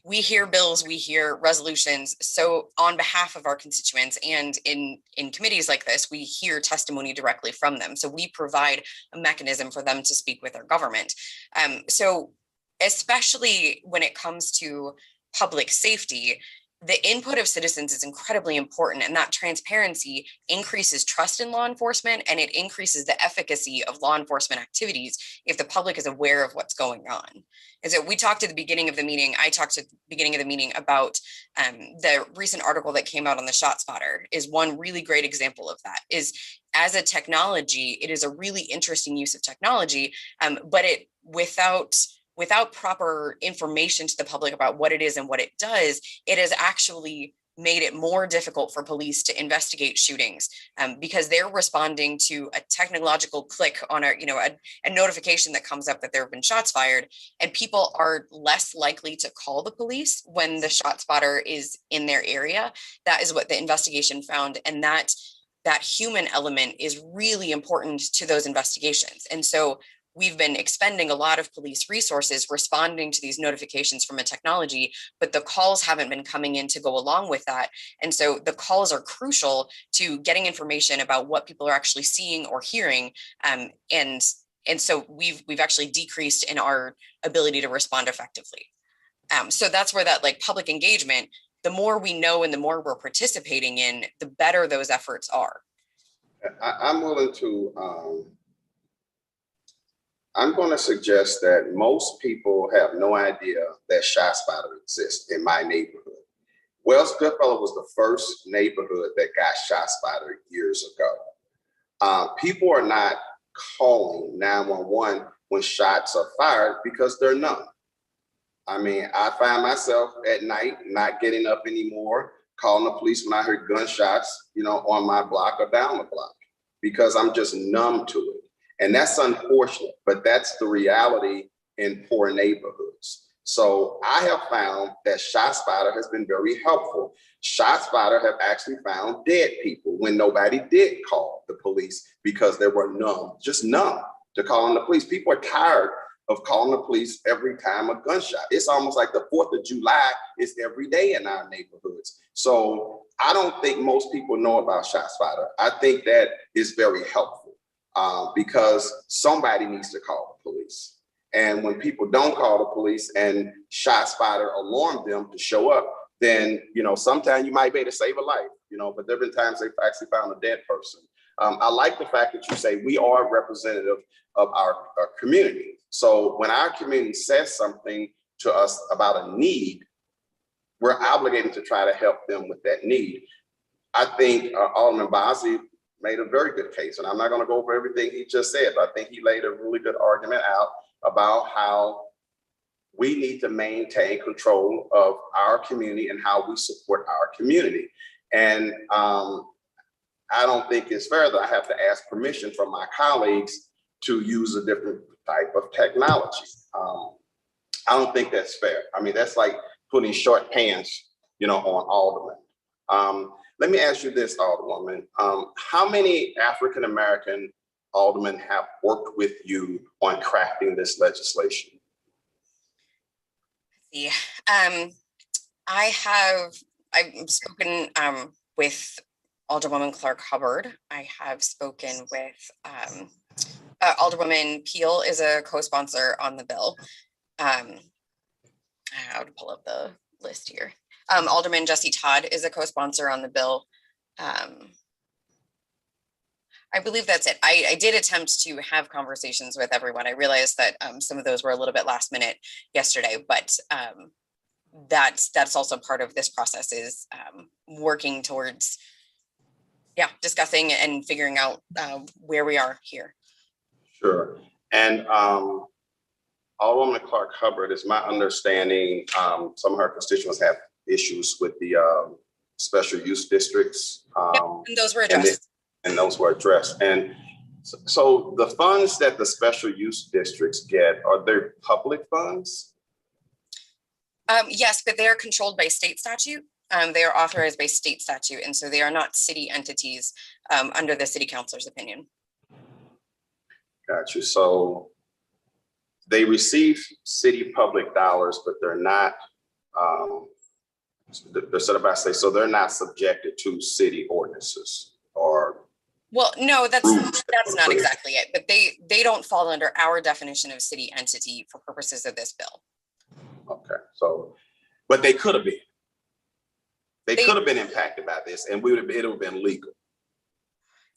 S8: We hear bills, we hear resolutions. So on behalf of our constituents and in committees like this, we hear testimony directly from them. So we provide a mechanism for them to speak with their government. So especially when it comes to public safety, the input of citizens is incredibly important, and that transparency increases trust in law enforcement, and it increases the efficacy of law enforcement activities if the public is aware of what's going on. And so we talked at the beginning of the meeting, I talked at the beginning of the meeting about the recent article that came out on the ShotSpotter is one really great example of that. Is as a technology, it is a really interesting use of technology, but it without proper information to the public about what it is and what it does, it has actually made it more difficult for police to investigate shootings because they're responding to a technological click on a notification that comes up that there have been shots fired, and people are less likely to call the police when the ShotSpotter is in their area. That is what the investigation found, and that human element is really important to those investigations. And so we've been expending a lot of police resources responding to these notifications from a technology, but the calls haven't been coming in to go along with that. And so the calls are crucial to getting information about what people are actually seeing or hearing. And so we've actually decreased in our ability to respond effectively. So that's where that public engagement, the more we know and the more we're participating in, the better those efforts are.
S18: I'm willing to, I'm going to suggest that most people have no idea that ShotSpotter exists in my neighborhood. Wells Goodfellow was the first neighborhood that got ShotSpotter years ago. People are not calling 911 when shots are fired because they're numb. I mean, I find myself at night not getting up anymore, calling the police when I heard gunshots, on my block or down the block, because I'm just numb to it. And that's unfortunate, but that's the reality in poor neighborhoods. So I have found that ShotSpotter has been very helpful. ShotSpotter have actually found dead people when nobody did call the police because they were just numb to calling the police. People are tired of calling the police every time a gunshot. It's almost like the 4th of July is every day in our neighborhoods. So I don't think most people know about ShotSpotter. I think that is very helpful. Because somebody needs to call the police. And when people don't call the police and ShotSpotter alarm them to show up, then, sometimes you might be able to save a life, but there have been times they've actually found a dead person. I like the fact that you say we are representative of our community. So when our community says something to us about a need, we're obligated to try to help them with that need. I think Alderman Bazzi made a very good case, and I'm not going to go over everything he just said, but I think he laid a really good argument out about how we need to maintain control of our community and how we support our community. And I don't think it's fair that I have to ask permission from my colleagues to use a different type of technology. I don't think that's fair. I mean, that's like putting short pants, on aldermen. Let me ask you this, Alderwoman. How many African-American aldermen have worked with you on crafting this legislation?
S8: Let's see. I've spoken with Alderwoman Clark Hubbard. I have spoken with Alderwoman Peel is a co-sponsor on the bill. I have to pull up the list here. Alderman Jesse Todd is a co-sponsor on the bill. I believe that's it. I did attempt to have conversations with everyone. I realized that some of those were a little bit last minute yesterday, but that's also part of this process is working towards, discussing and figuring out where we are here.
S18: Sure. And Alderwoman Clark Hubbard, is my understanding, some of her constituents have issues with the special use districts.
S8: And those were addressed.
S18: And those were addressed. And So the funds that the special use districts get, are they public funds?
S8: Yes, but they are controlled by state statute. They are authorized by state statute, and so they are not city entities under the city councilor's opinion.
S18: Got you. So they receive city public dollars, but they're not, they're set up by state, so they're not subjected to city ordinances or.
S8: Well, no, that's not exactly it, but they don't fall under our definition of city entity for purposes of this bill.
S18: Okay, so, but they could have been. They could have been impacted by this, and it would have been legal.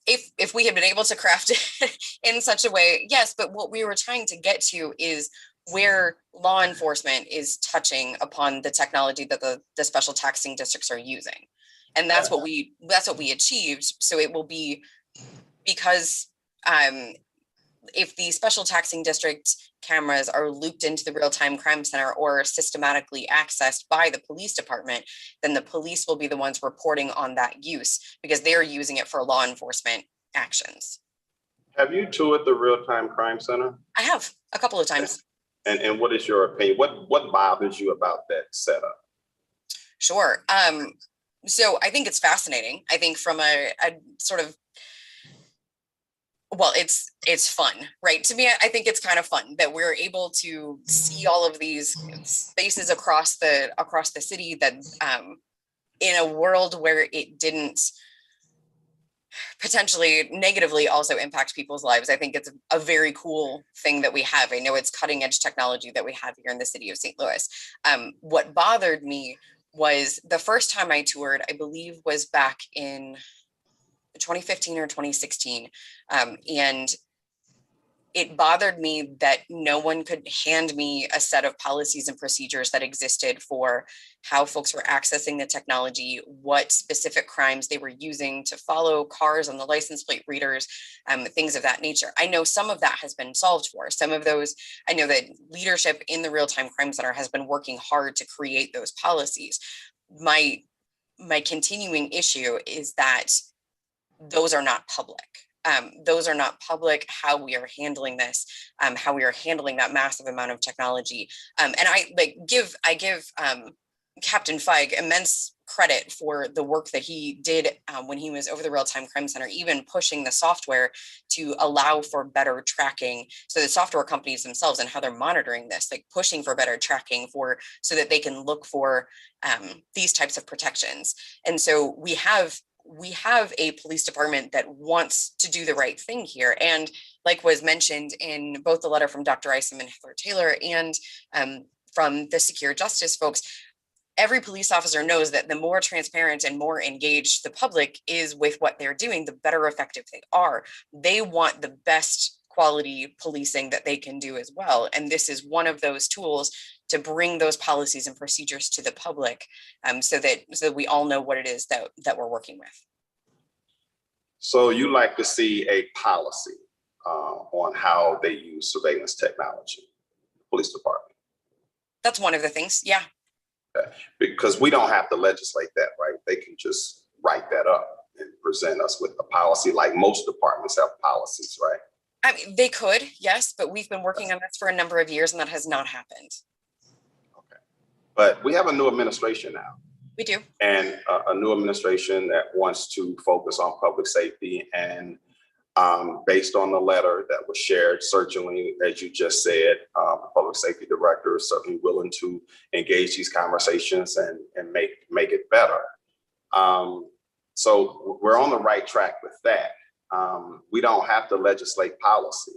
S8: If we had been able to craft it in such a way, yes, but what we were trying to get to is where law enforcement is touching upon the technology that the special taxing districts are using. And that's what we achieved. So it will be, because if the special taxing district cameras are looped into the real-time crime center or systematically accessed by the police department, then the police will be the ones reporting on that use because they're using it for law enforcement actions.
S18: Have you toured the real-time crime center?
S8: I have a couple of times.
S18: And what is your opinion? What bothers you about that setup?
S8: Sure. So I think it's fascinating. I think from a sort of, well, it's fun, right? To me, I think it's kind of fun that we're able to see all of these spaces across the city that in a world where it didn't potentially negatively also impact people's lives. I think it's a very cool thing that we have. I know it's cutting edge technology that we have here in the city of St. Louis. What bothered me was the first time I toured, I believe was back in 2015 or 2016. And it bothered me that no one could hand me a set of policies and procedures that existed for how folks were accessing the technology, what specific crimes they were using to follow cars on the license plate readers, things of that nature. I know some of that has been solved for. Some of those, I know that leadership in the Real-Time Crime Center has been working hard to create those policies. My continuing issue is that those are not public. Those are not public, how we are handling this, how we are handling that massive amount of technology. And I give Captain Feig immense credit for the work that he did when he was over the Real-Time Crime Center, even pushing the software to allow for better tracking. So the software companies themselves and how they're monitoring this, like pushing for better tracking so that they can look for these types of protections. And so we have a police department that wants to do the right thing here. And like was mentioned in both the letter from Dr. Isom and Heather Taylor and from the Secure Justice folks, every police officer knows that the more transparent and more engaged the public is with what they're doing, the better effective they are. They want the best quality policing that they can do as well. And this is one of those tools to bring those policies and procedures to the public so that we all know what it is that we're working with.
S18: So you like to see a policy on how they use surveillance technology, police department?
S8: That's one of the things, yeah.
S18: Okay. Because we don't have to legislate that, right? They can just write that up and present us with a policy like most departments have policies, right?
S8: I mean, they could, yes, but we've been working on this for a number of years and that has not happened.
S18: But we have a new administration now.
S8: We do.
S18: And a new administration that wants to focus on public safety. And based on the letter that was shared, certainly, as you just said, the public safety director is certainly willing to engage these conversations and make it better. So we're on the right track with that. We don't have to legislate policy.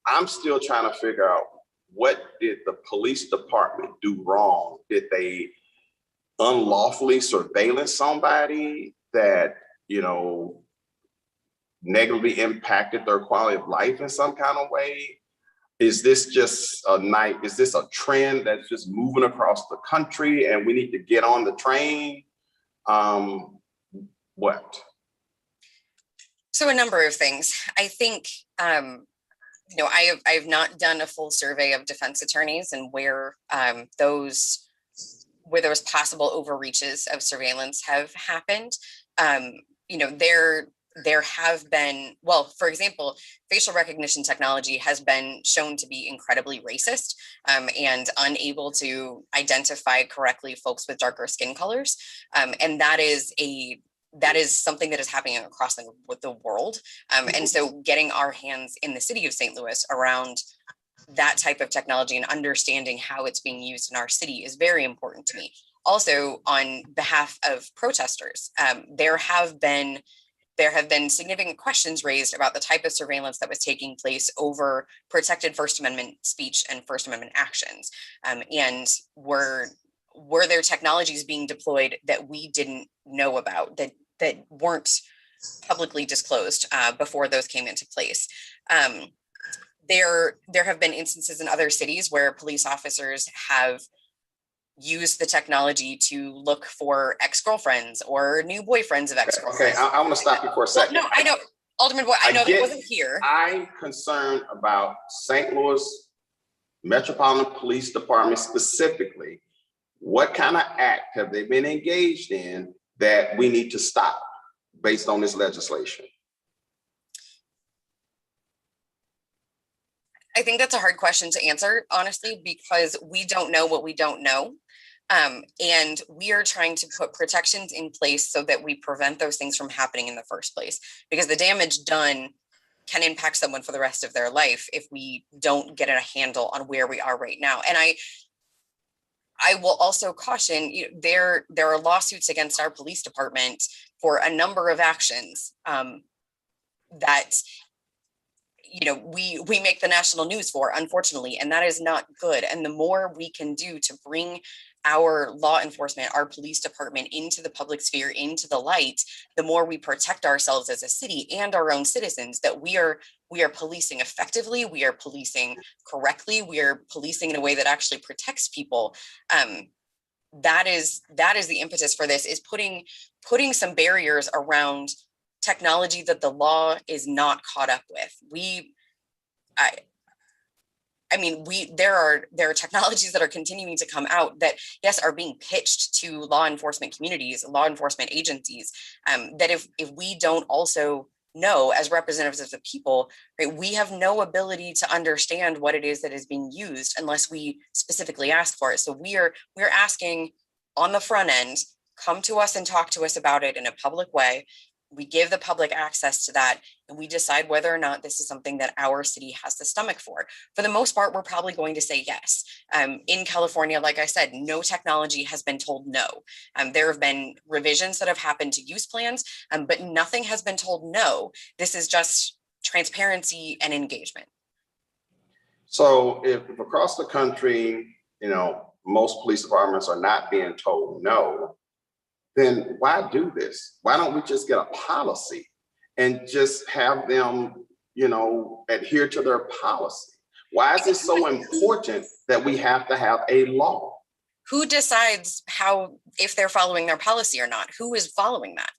S18: I'm still trying to figure out, what did the police department do wrong? Did they unlawfully surveillance somebody that, negatively impacted their quality of life in some kind of way? Is this just is this a trend that's just moving across the country and we need to get on the train? What?
S8: So a number of things. I think, I have not done a full survey of defense attorneys and where those possible overreaches of surveillance have happened. there have been, well, for example, facial recognition technology has been shown to be incredibly racist and unable to identify correctly folks with darker skin colors. And that is something that is happening across the world. And so getting our hands in the city of St. Louis around that type of technology and understanding how it's being used in our city is very important to me. Also, on behalf of protesters, there have been significant questions raised about the type of surveillance that was taking place over protected First Amendment speech and First Amendment actions. And were there technologies being deployed that we didn't know about, that weren't publicly disclosed before those came into place? There have been instances in other cities where police officers have used the technology to look for ex-girlfriends or new boyfriends of ex-girlfriends.
S18: Okay, I want to stop you for a second.
S8: Well, no, I know, Alderman Boyd, I know that wasn't here.
S18: I'm concerned about St. Louis Metropolitan Police Department specifically. What kind of act have they been engaged in that we need to stop based on this legislation?
S8: I think that's a hard question to answer, honestly, because we don't know what we don't know. And we are trying to put protections in place so that we prevent those things from happening in the first place, because the damage done can impact someone for the rest of their life if we don't get a handle on where we are right now. And I will also caution, there are lawsuits against our police department for a number of actions that we make the national news for, unfortunately, and that is not good. And the more we can do to bring our law enforcement, our police department into the public sphere, into the light, the more we protect ourselves as a city and our own citizens, that we are policing effectively, we are policing correctly, we are policing in a way that actually protects people. That is the impetus for this, is putting some barriers around technology that the law is not caught up with. There are technologies that are continuing to come out that, yes, are being pitched to law enforcement communities, law enforcement agencies, that if we don't also know as representatives of the people, right, we have no ability to understand what it is that is being used unless we specifically ask for it. So we're asking on the front end, come to us and talk to us about it in a public way. We give the public access to that, and we decide whether or not this is something that our city has the stomach for. For the most part, we're probably going to say yes. In California, like I said, no technology has been told no. There have been revisions that have happened to use plans, but nothing has been told no. This is just transparency and engagement.
S18: So if across the country, most police departments are not being told no, then why do this? Why don't we just get a policy and just have them, adhere to their policy? Why is it so important that we have to have a law?
S8: Who decides if they're following their policy or not? Who is following that?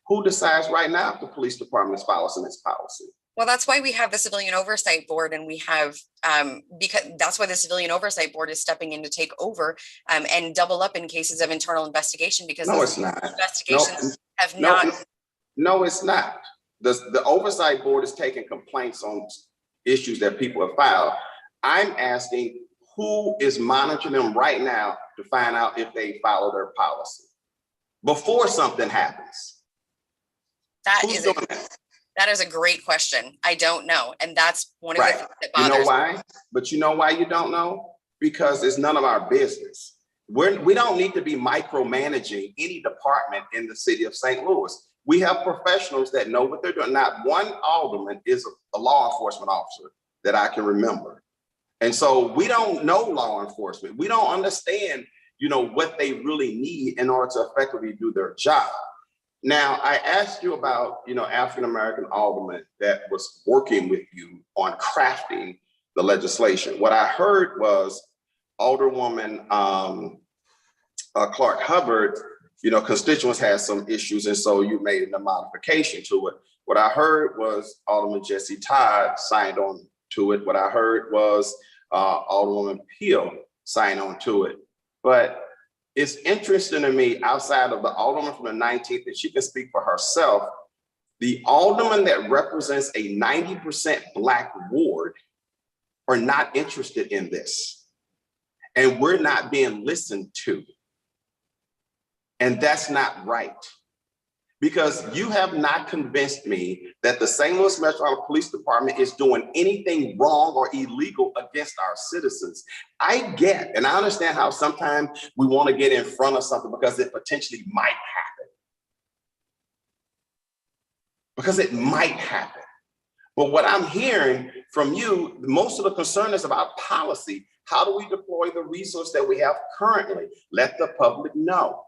S18: Who decides right now if the police department is following its policy?
S8: Well, that's why we have the Civilian Oversight Board, and we have, because that's why the Civilian Oversight Board is stepping in to take over and double up in cases of internal investigation, because
S18: no, it's not.
S8: Investigations have not.
S18: No, it's not. The Oversight Board is taking complaints on issues that people have filed. I'm asking who is monitoring them right now to find out if they follow their policy before something happens.
S8: That is a great question. I don't know. And that's one of the things that bothers me.
S18: You know why? But you know why you don't know? Because it's none of our business. We don't need to be micromanaging any department in the city of St. Louis. We have professionals that know what they're doing. Not one alderman is a law enforcement officer that I can remember. And so we don't know law enforcement. We don't understand, what they really need in order to effectively do their job. Now, I asked you about, African-American alderman that was working with you on crafting the legislation. What I heard was Alderwoman Clark Hubbard, constituents had some issues, and so you made a modification to it. What I heard was Alderman Jesse Todd signed on to it. What I heard was Alderwoman Peel signed on to it. But it's interesting to me, outside of the alderman from the 19th, that she can speak for herself, The aldermen that represents a 90% Black ward are not interested in this. And we're not being listened to. And that's not right. Because you have not convinced me that the St. Louis Metropolitan Police Department is doing anything wrong or illegal against our citizens. I get, and I understand how sometimes we want to get in front of something because it potentially might happen. Because it might happen. But what I'm hearing from you, most of the concern is about policy. How do we deploy the resource that we have currently? Let the public know.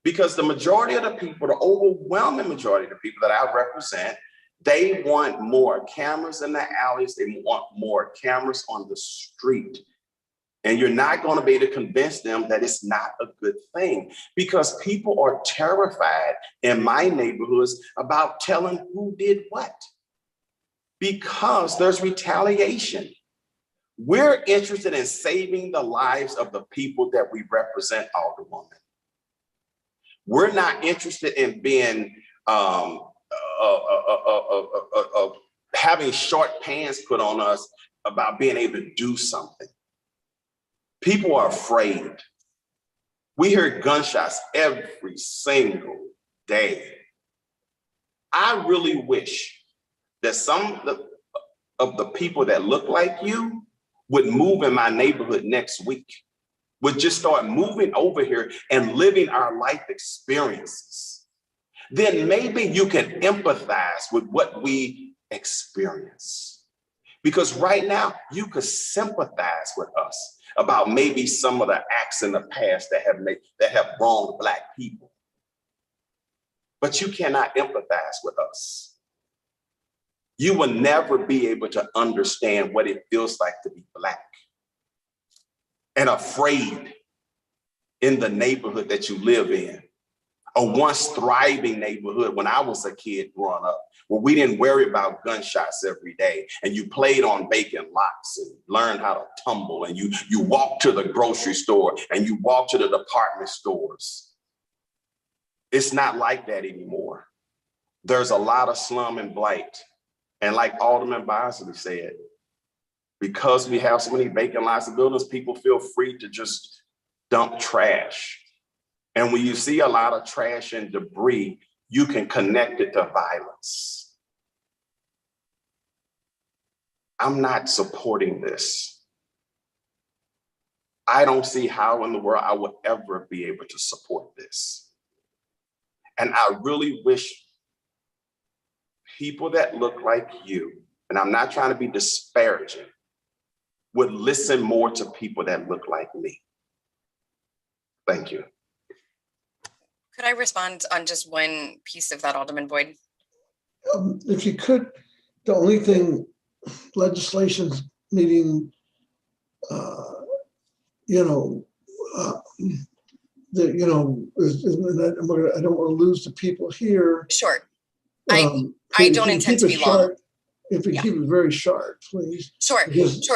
S18: Because the majority of the people, the overwhelming majority of the people that I represent, they want more cameras in the alleys. They want more cameras on the street. And you're not going to be able to convince them that it's not a good thing, because people are terrified in my neighborhoods about telling who did what, because there's retaliation. We're interested in saving the lives of the people that we represent, Alderwoman. We're not interested in being having short pants put on us about being able to do something. People are afraid. We hear gunshots every single day. I really wish that some of the people that look like you would move in my neighborhood next week, would just start moving over here and living our life experiences. Then maybe you can empathize with what we experience. Because right now, you could sympathize with us about maybe some of the acts in the past that have wronged Black people. But you cannot empathize with us. You will never be able to understand what it feels like to be Black and afraid in the neighborhood that you live in. A once thriving neighborhood when I was a kid growing up, where we didn't worry about gunshots every day, and you played on vacant lots and learned how to tumble, and you walked to the grocery store and you walked to the department stores. It's not like that anymore. There's a lot of slum and blight. And like Alderman Bosley said, because we have so many vacant lots of buildings, people feel free to just dump trash. And when you see a lot of trash and debris, you can connect it to violence. I'm not supporting this. I don't see how in the world I would ever be able to support this. And I really wish people that look like you, and I'm not trying to be disparaging, would listen more to people that look like me. Thank you.
S8: Could I respond on just one piece of that, Alderman Boyd?
S2: If you could, the only thing legislation's meeting, I don't want to lose the people here.
S8: Sure. I don't intend to be long.
S2: If we keep it very short, please.
S8: Sure.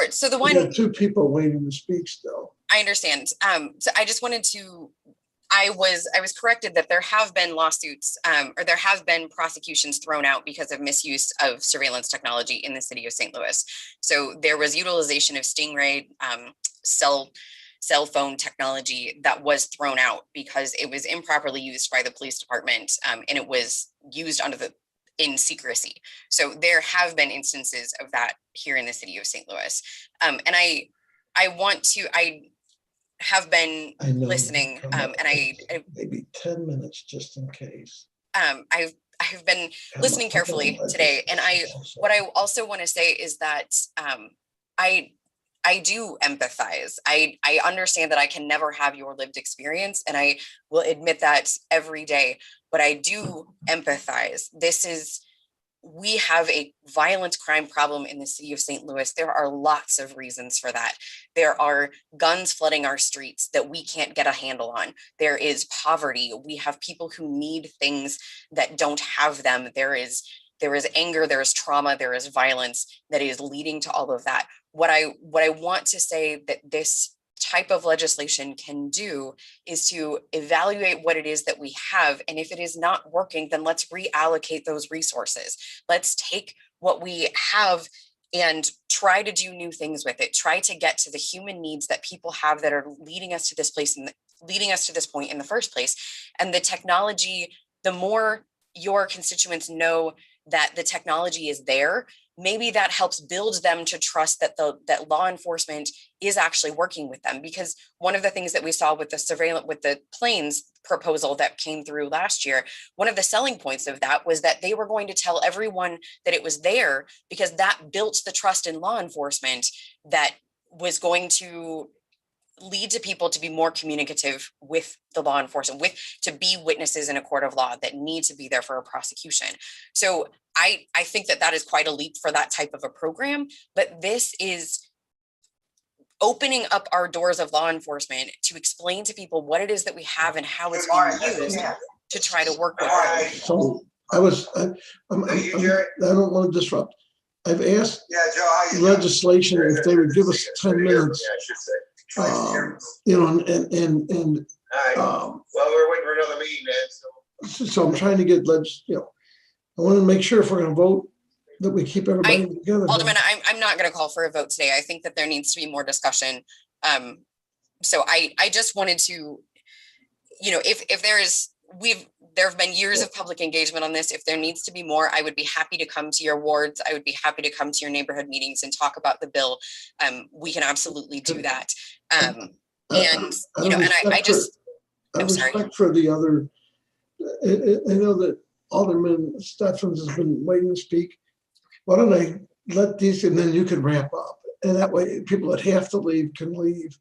S8: So the one,
S2: we got two people waiting to speak still.
S8: I understand. So I just wanted to, I was corrected that there have been lawsuits or there have been prosecutions thrown out because of misuse of surveillance technology in the city of St. Louis. So there was utilization of Stingray cell phone technology that was thrown out because it was improperly used by the police department and it was used in secrecy. So there have been instances of that here in the city of St. Louis. And I have been listening and
S2: maybe 10 minutes just in case.
S8: I've been listening carefully today. And what I also want to say is that I do empathize. I understand that I can never have your lived experience, and I will admit that every day, but I do empathize. We have a violent crime problem in the city of St. Louis. There are lots of reasons for that. There are guns flooding our streets that we can't get a handle on. There is poverty. We have people who need things that don't have them. There is anger, there is trauma, there is violence that is leading to all of that. What I want to say that this type of legislation can do is to evaluate what it is that we have. And if it is not working, then let's reallocate those resources. Let's take what we have and try to do new things with it. Try to get to the human needs that people have that are leading us to this place and leading us to this point in the first place. And the technology, the more your constituents know that the technology is there, maybe that helps build them to trust that that law enforcement is actually working with them. Because one of the things that we saw with the surveillance, with the planes proposal that came through last year, one of the selling points of that was that they were going to tell everyone that it was there, because that built the trust in law enforcement that was going to lead to people to be more communicative with the law enforcement, to be witnesses in a court of law that need to be there for a prosecution. So I think that is quite a leap for that type of a program, but this is opening up our doors of law enforcement to explain to people what it is that we have and how it's being used to try to work with them.
S2: So I don't want to disrupt. I've asked legislation if they would give us 10 minutes. You know, and
S6: well, we're waiting for another meeting, man.
S2: So I'm trying to get I want to make sure if we're going to vote that we keep everybody together.
S8: Alderman, I'm not going to call for a vote today. I think that there needs to be more discussion. So I just wanted to, if there have been years of public engagement on this. If there needs to be more, I would be happy to come to your wards. I would be happy to come to your neighborhood meetings and talk about the bill. We can absolutely do that. I'm sorry.
S2: For the other, I know that Alderman Steffens has been waiting to speak. Why don't I let these, and then you can wrap up, and that way people that have to leave can leave.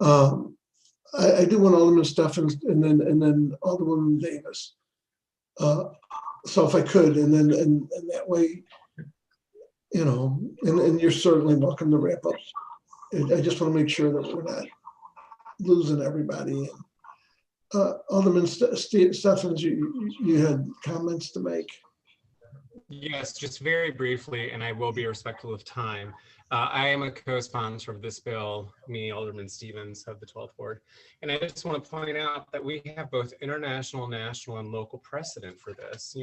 S2: I do want Alderman Steffens and then Alderwoman Davis. So if I could, and that way, and you're certainly welcome to wrap up. I just want to make sure that we're not losing everybody. Alderman Steffens, you had comments to make.
S22: Yes, just very briefly, and I will be respectful of time. I am a co-sponsor of this bill, me, Alderman Stevens of the 12th Ward. And I just want to point out that we have both international, national, and local precedent for this.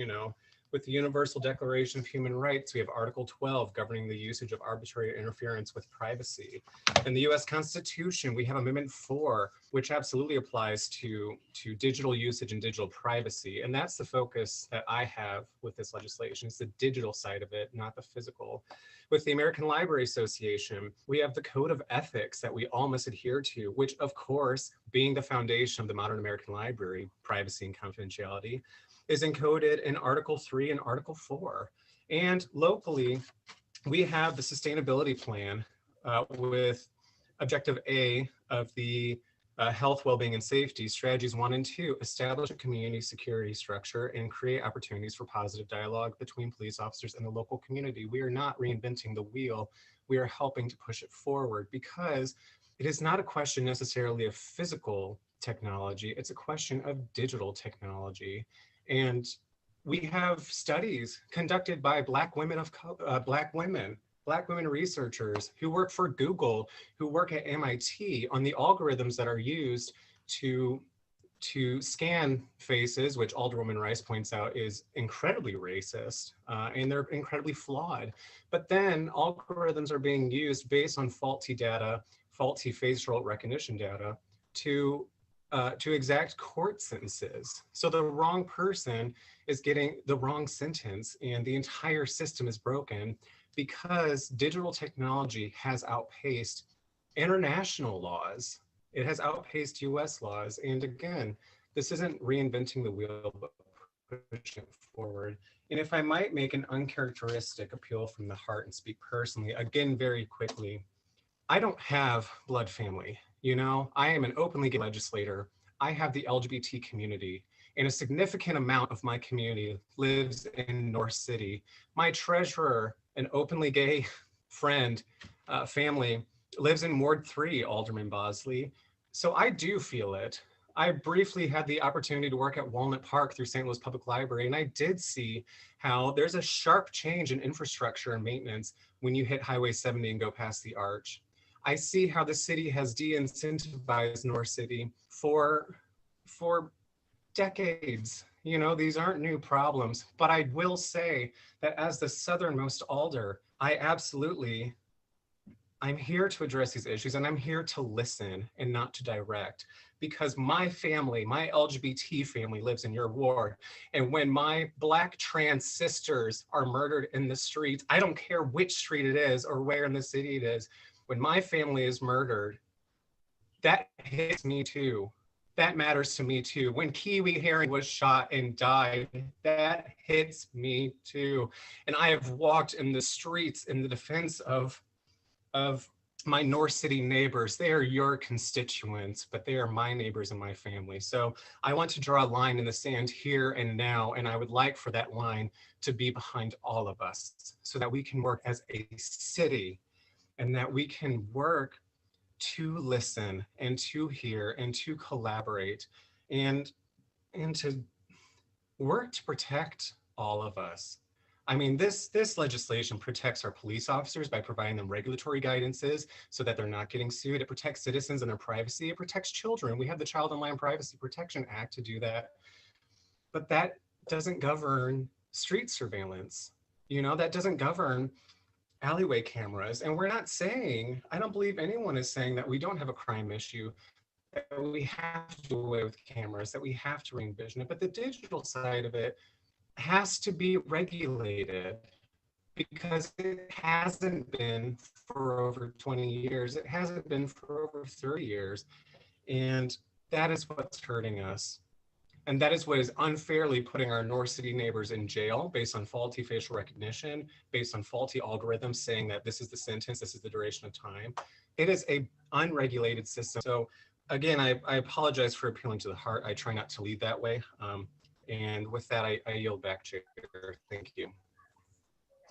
S22: With the Universal Declaration of Human Rights, we have Article 12 governing the usage of arbitrary interference with privacy. In the US Constitution, we have Amendment 4, which absolutely applies to digital usage and digital privacy. And that's the focus that I have with this legislation. It's the digital side of it, not the physical. With the American Library Association, we have the Code of Ethics that we all must adhere to, which of course, being the foundation of the modern American library, privacy and confidentiality, is encoded in Article 3 and Article 4. And locally, we have the sustainability plan with Objective A of the Health, Wellbeing, and Safety, Strategies 1 and 2, establish a community security structure and create opportunities for positive dialogue between police officers and the local community. We are not reinventing the wheel. We are helping to push it forward, because it is not a question necessarily of physical technology. It's a question of digital technology. And we have studies conducted by Black women researchers who work for Google, who work at MIT on the algorithms that are used to scan faces, which Alderwoman Rice points out is incredibly racist, and they're incredibly flawed. But then algorithms are being used based on faulty data, faulty facial recognition data to exact court sentences. So the wrong person is getting the wrong sentence, and the entire system is broken because digital technology has outpaced international laws. It has outpaced US laws. And again, this isn't reinventing the wheel, but pushing it forward. And if I might make an uncharacteristic appeal from the heart and speak personally, again, very quickly, I don't have blood family. I am an openly gay legislator. I have the LGBT community, and a significant amount of my community lives in North City. My treasurer, an openly gay friend, family, lives in Ward 3, Alderman Bosley. So I do feel it. I briefly had the opportunity to work at Walnut Park through St. Louis Public Library, and I did see how there's a sharp change in infrastructure and maintenance when you hit Highway 70 and go past the arch. I see how the city has de-incentivized North City for decades. You know, these aren't new problems, but I will say that as the southernmost alder, I'm here to address these issues, and I'm here to listen and not to direct, because my family, my LGBT family lives in your ward. And when my Black trans sisters are murdered in the streets, I don't care which street it is or where in the city it is, when my family is murdered, that hits me too. That matters to me too. When Kiwi Herring was shot and died, that hits me too. And I have walked in the streets in the defense of my North City neighbors. They are your constituents, but they are my neighbors and my family. So I want to draw a line in the sand here and now, and I would like for that line to be behind all of us so that we can work as a city and that we can work to listen and to hear and to collaborate and to work to protect all of us. I mean, this legislation protects our police officers by providing them regulatory guidances so that they're not getting sued. It protects citizens and their privacy. It protects children. We have the Child and Land Privacy Protection Act to do that. But that doesn't govern street surveillance. You know, that doesn't govern alleyway cameras. And we're not saying, I don't believe anyone is saying that we don't have a crime issue, that we have to do away with cameras, that we have to re-envision it. But the digital side of it has to be regulated because it hasn't been for over 20 years. It hasn't been for over 30 years. And that is what's hurting us. And that is what is unfairly putting our North City neighbors in jail based on faulty facial recognition, based on faulty algorithms saying that this is the sentence, this is the duration of time. It is a unregulated system. So again, I apologize for appealing to the heart. I try not to lead that way. And with that, I yield back, Chair. Thank you.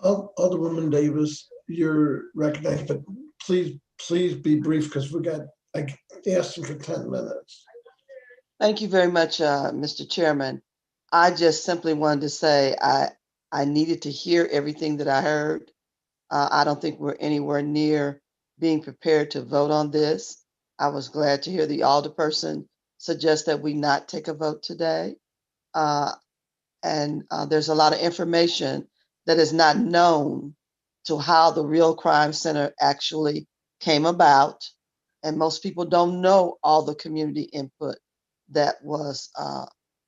S2: Alderwoman Davis, you're recognized, but please be brief because I asked him for 10 minutes.
S4: Thank you very much, Mr. Chairman. I just simply wanted to say I needed to hear everything that I heard. I don't think we're anywhere near being prepared to vote on this. I was glad to hear the alderperson suggest that we not take a vote today. And there's a lot of information that is not known to how the Real Crime Center actually came about. And most people don't know all the community input that was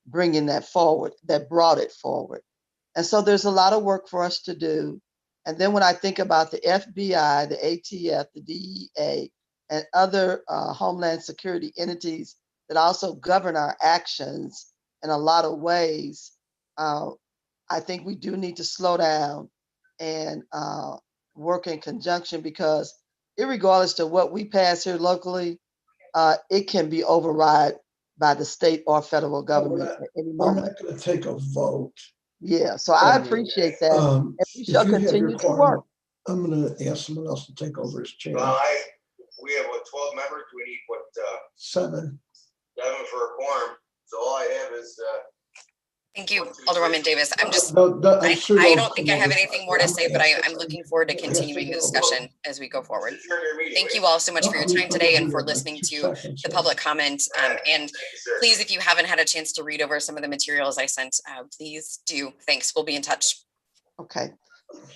S4: bringing that forward, that brought it forward. And so there's a lot of work for us to do. And then when I think about the FBI, the ATF, the DEA, and other Homeland Security entities that also govern our actions in a lot of ways, I think we do need to slow down and work in conjunction, because irregardless to what we pass here locally, it can be override by the state or federal government at any moment.
S2: We're not going to take a vote.
S4: Yeah, so I appreciate that. And we shall continue to work.
S2: I'm going to ask someone else to take over as chair.
S6: Well, we have 12 members. We need
S2: 7.
S6: 7 for a quorum. So all I have is
S8: Thank you, Alderwoman Davis. I'm just,
S2: I'm sure
S8: I don't think I have anything more to say, but I'm looking forward to continuing the discussion as we go forward. Thank you all so much for your time today and for listening to the public comment. And please, if you haven't had a chance to read over some of the materials I sent, please do. Thanks. We'll be in touch.
S4: Okay.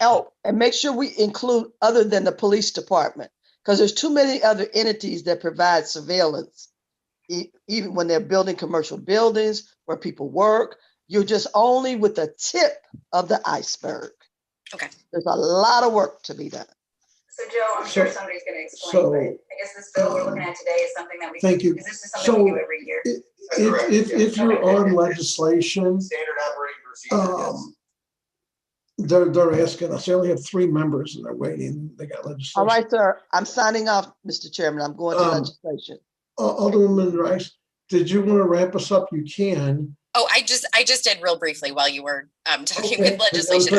S4: Oh, and make sure we include other than the police department, because there's too many other entities that provide surveillance, even when they're building commercial buildings where people work. You're just only with the tip of the iceberg.
S8: Okay.
S4: There's a lot of work to be done.
S9: So Joe, I'm sure somebody's going to explain, but I guess this bill we're looking at today is something that we
S2: Thank you.
S9: Is this just something we do every year?
S2: If you're on legislation,
S6: standard operating procedure.
S2: They're asking us. They only have 3 members and they're waiting. They got legislation.
S4: All right, sir. I'm signing off, Mr. Chairman. I'm going to legislation.
S2: Alderwoman Rice, did you want to wrap us up? You can.
S8: Oh, I just did real briefly while you were talking with legislation.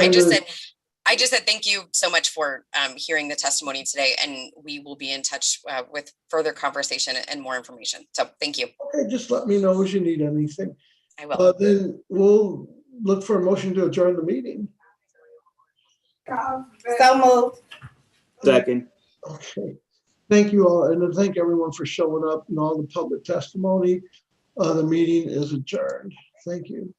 S8: I just said thank you so much for hearing the testimony today, and we will be in touch with further conversation and more information. So thank you.
S2: Okay, just let me know if you need anything.
S8: I will.
S2: Then we'll look for a motion to adjourn the meeting.
S5: So moved.
S19: Second.
S2: Okay. Thank you all, and thank everyone for showing up and all the public testimony. The meeting is adjourned. Thank you.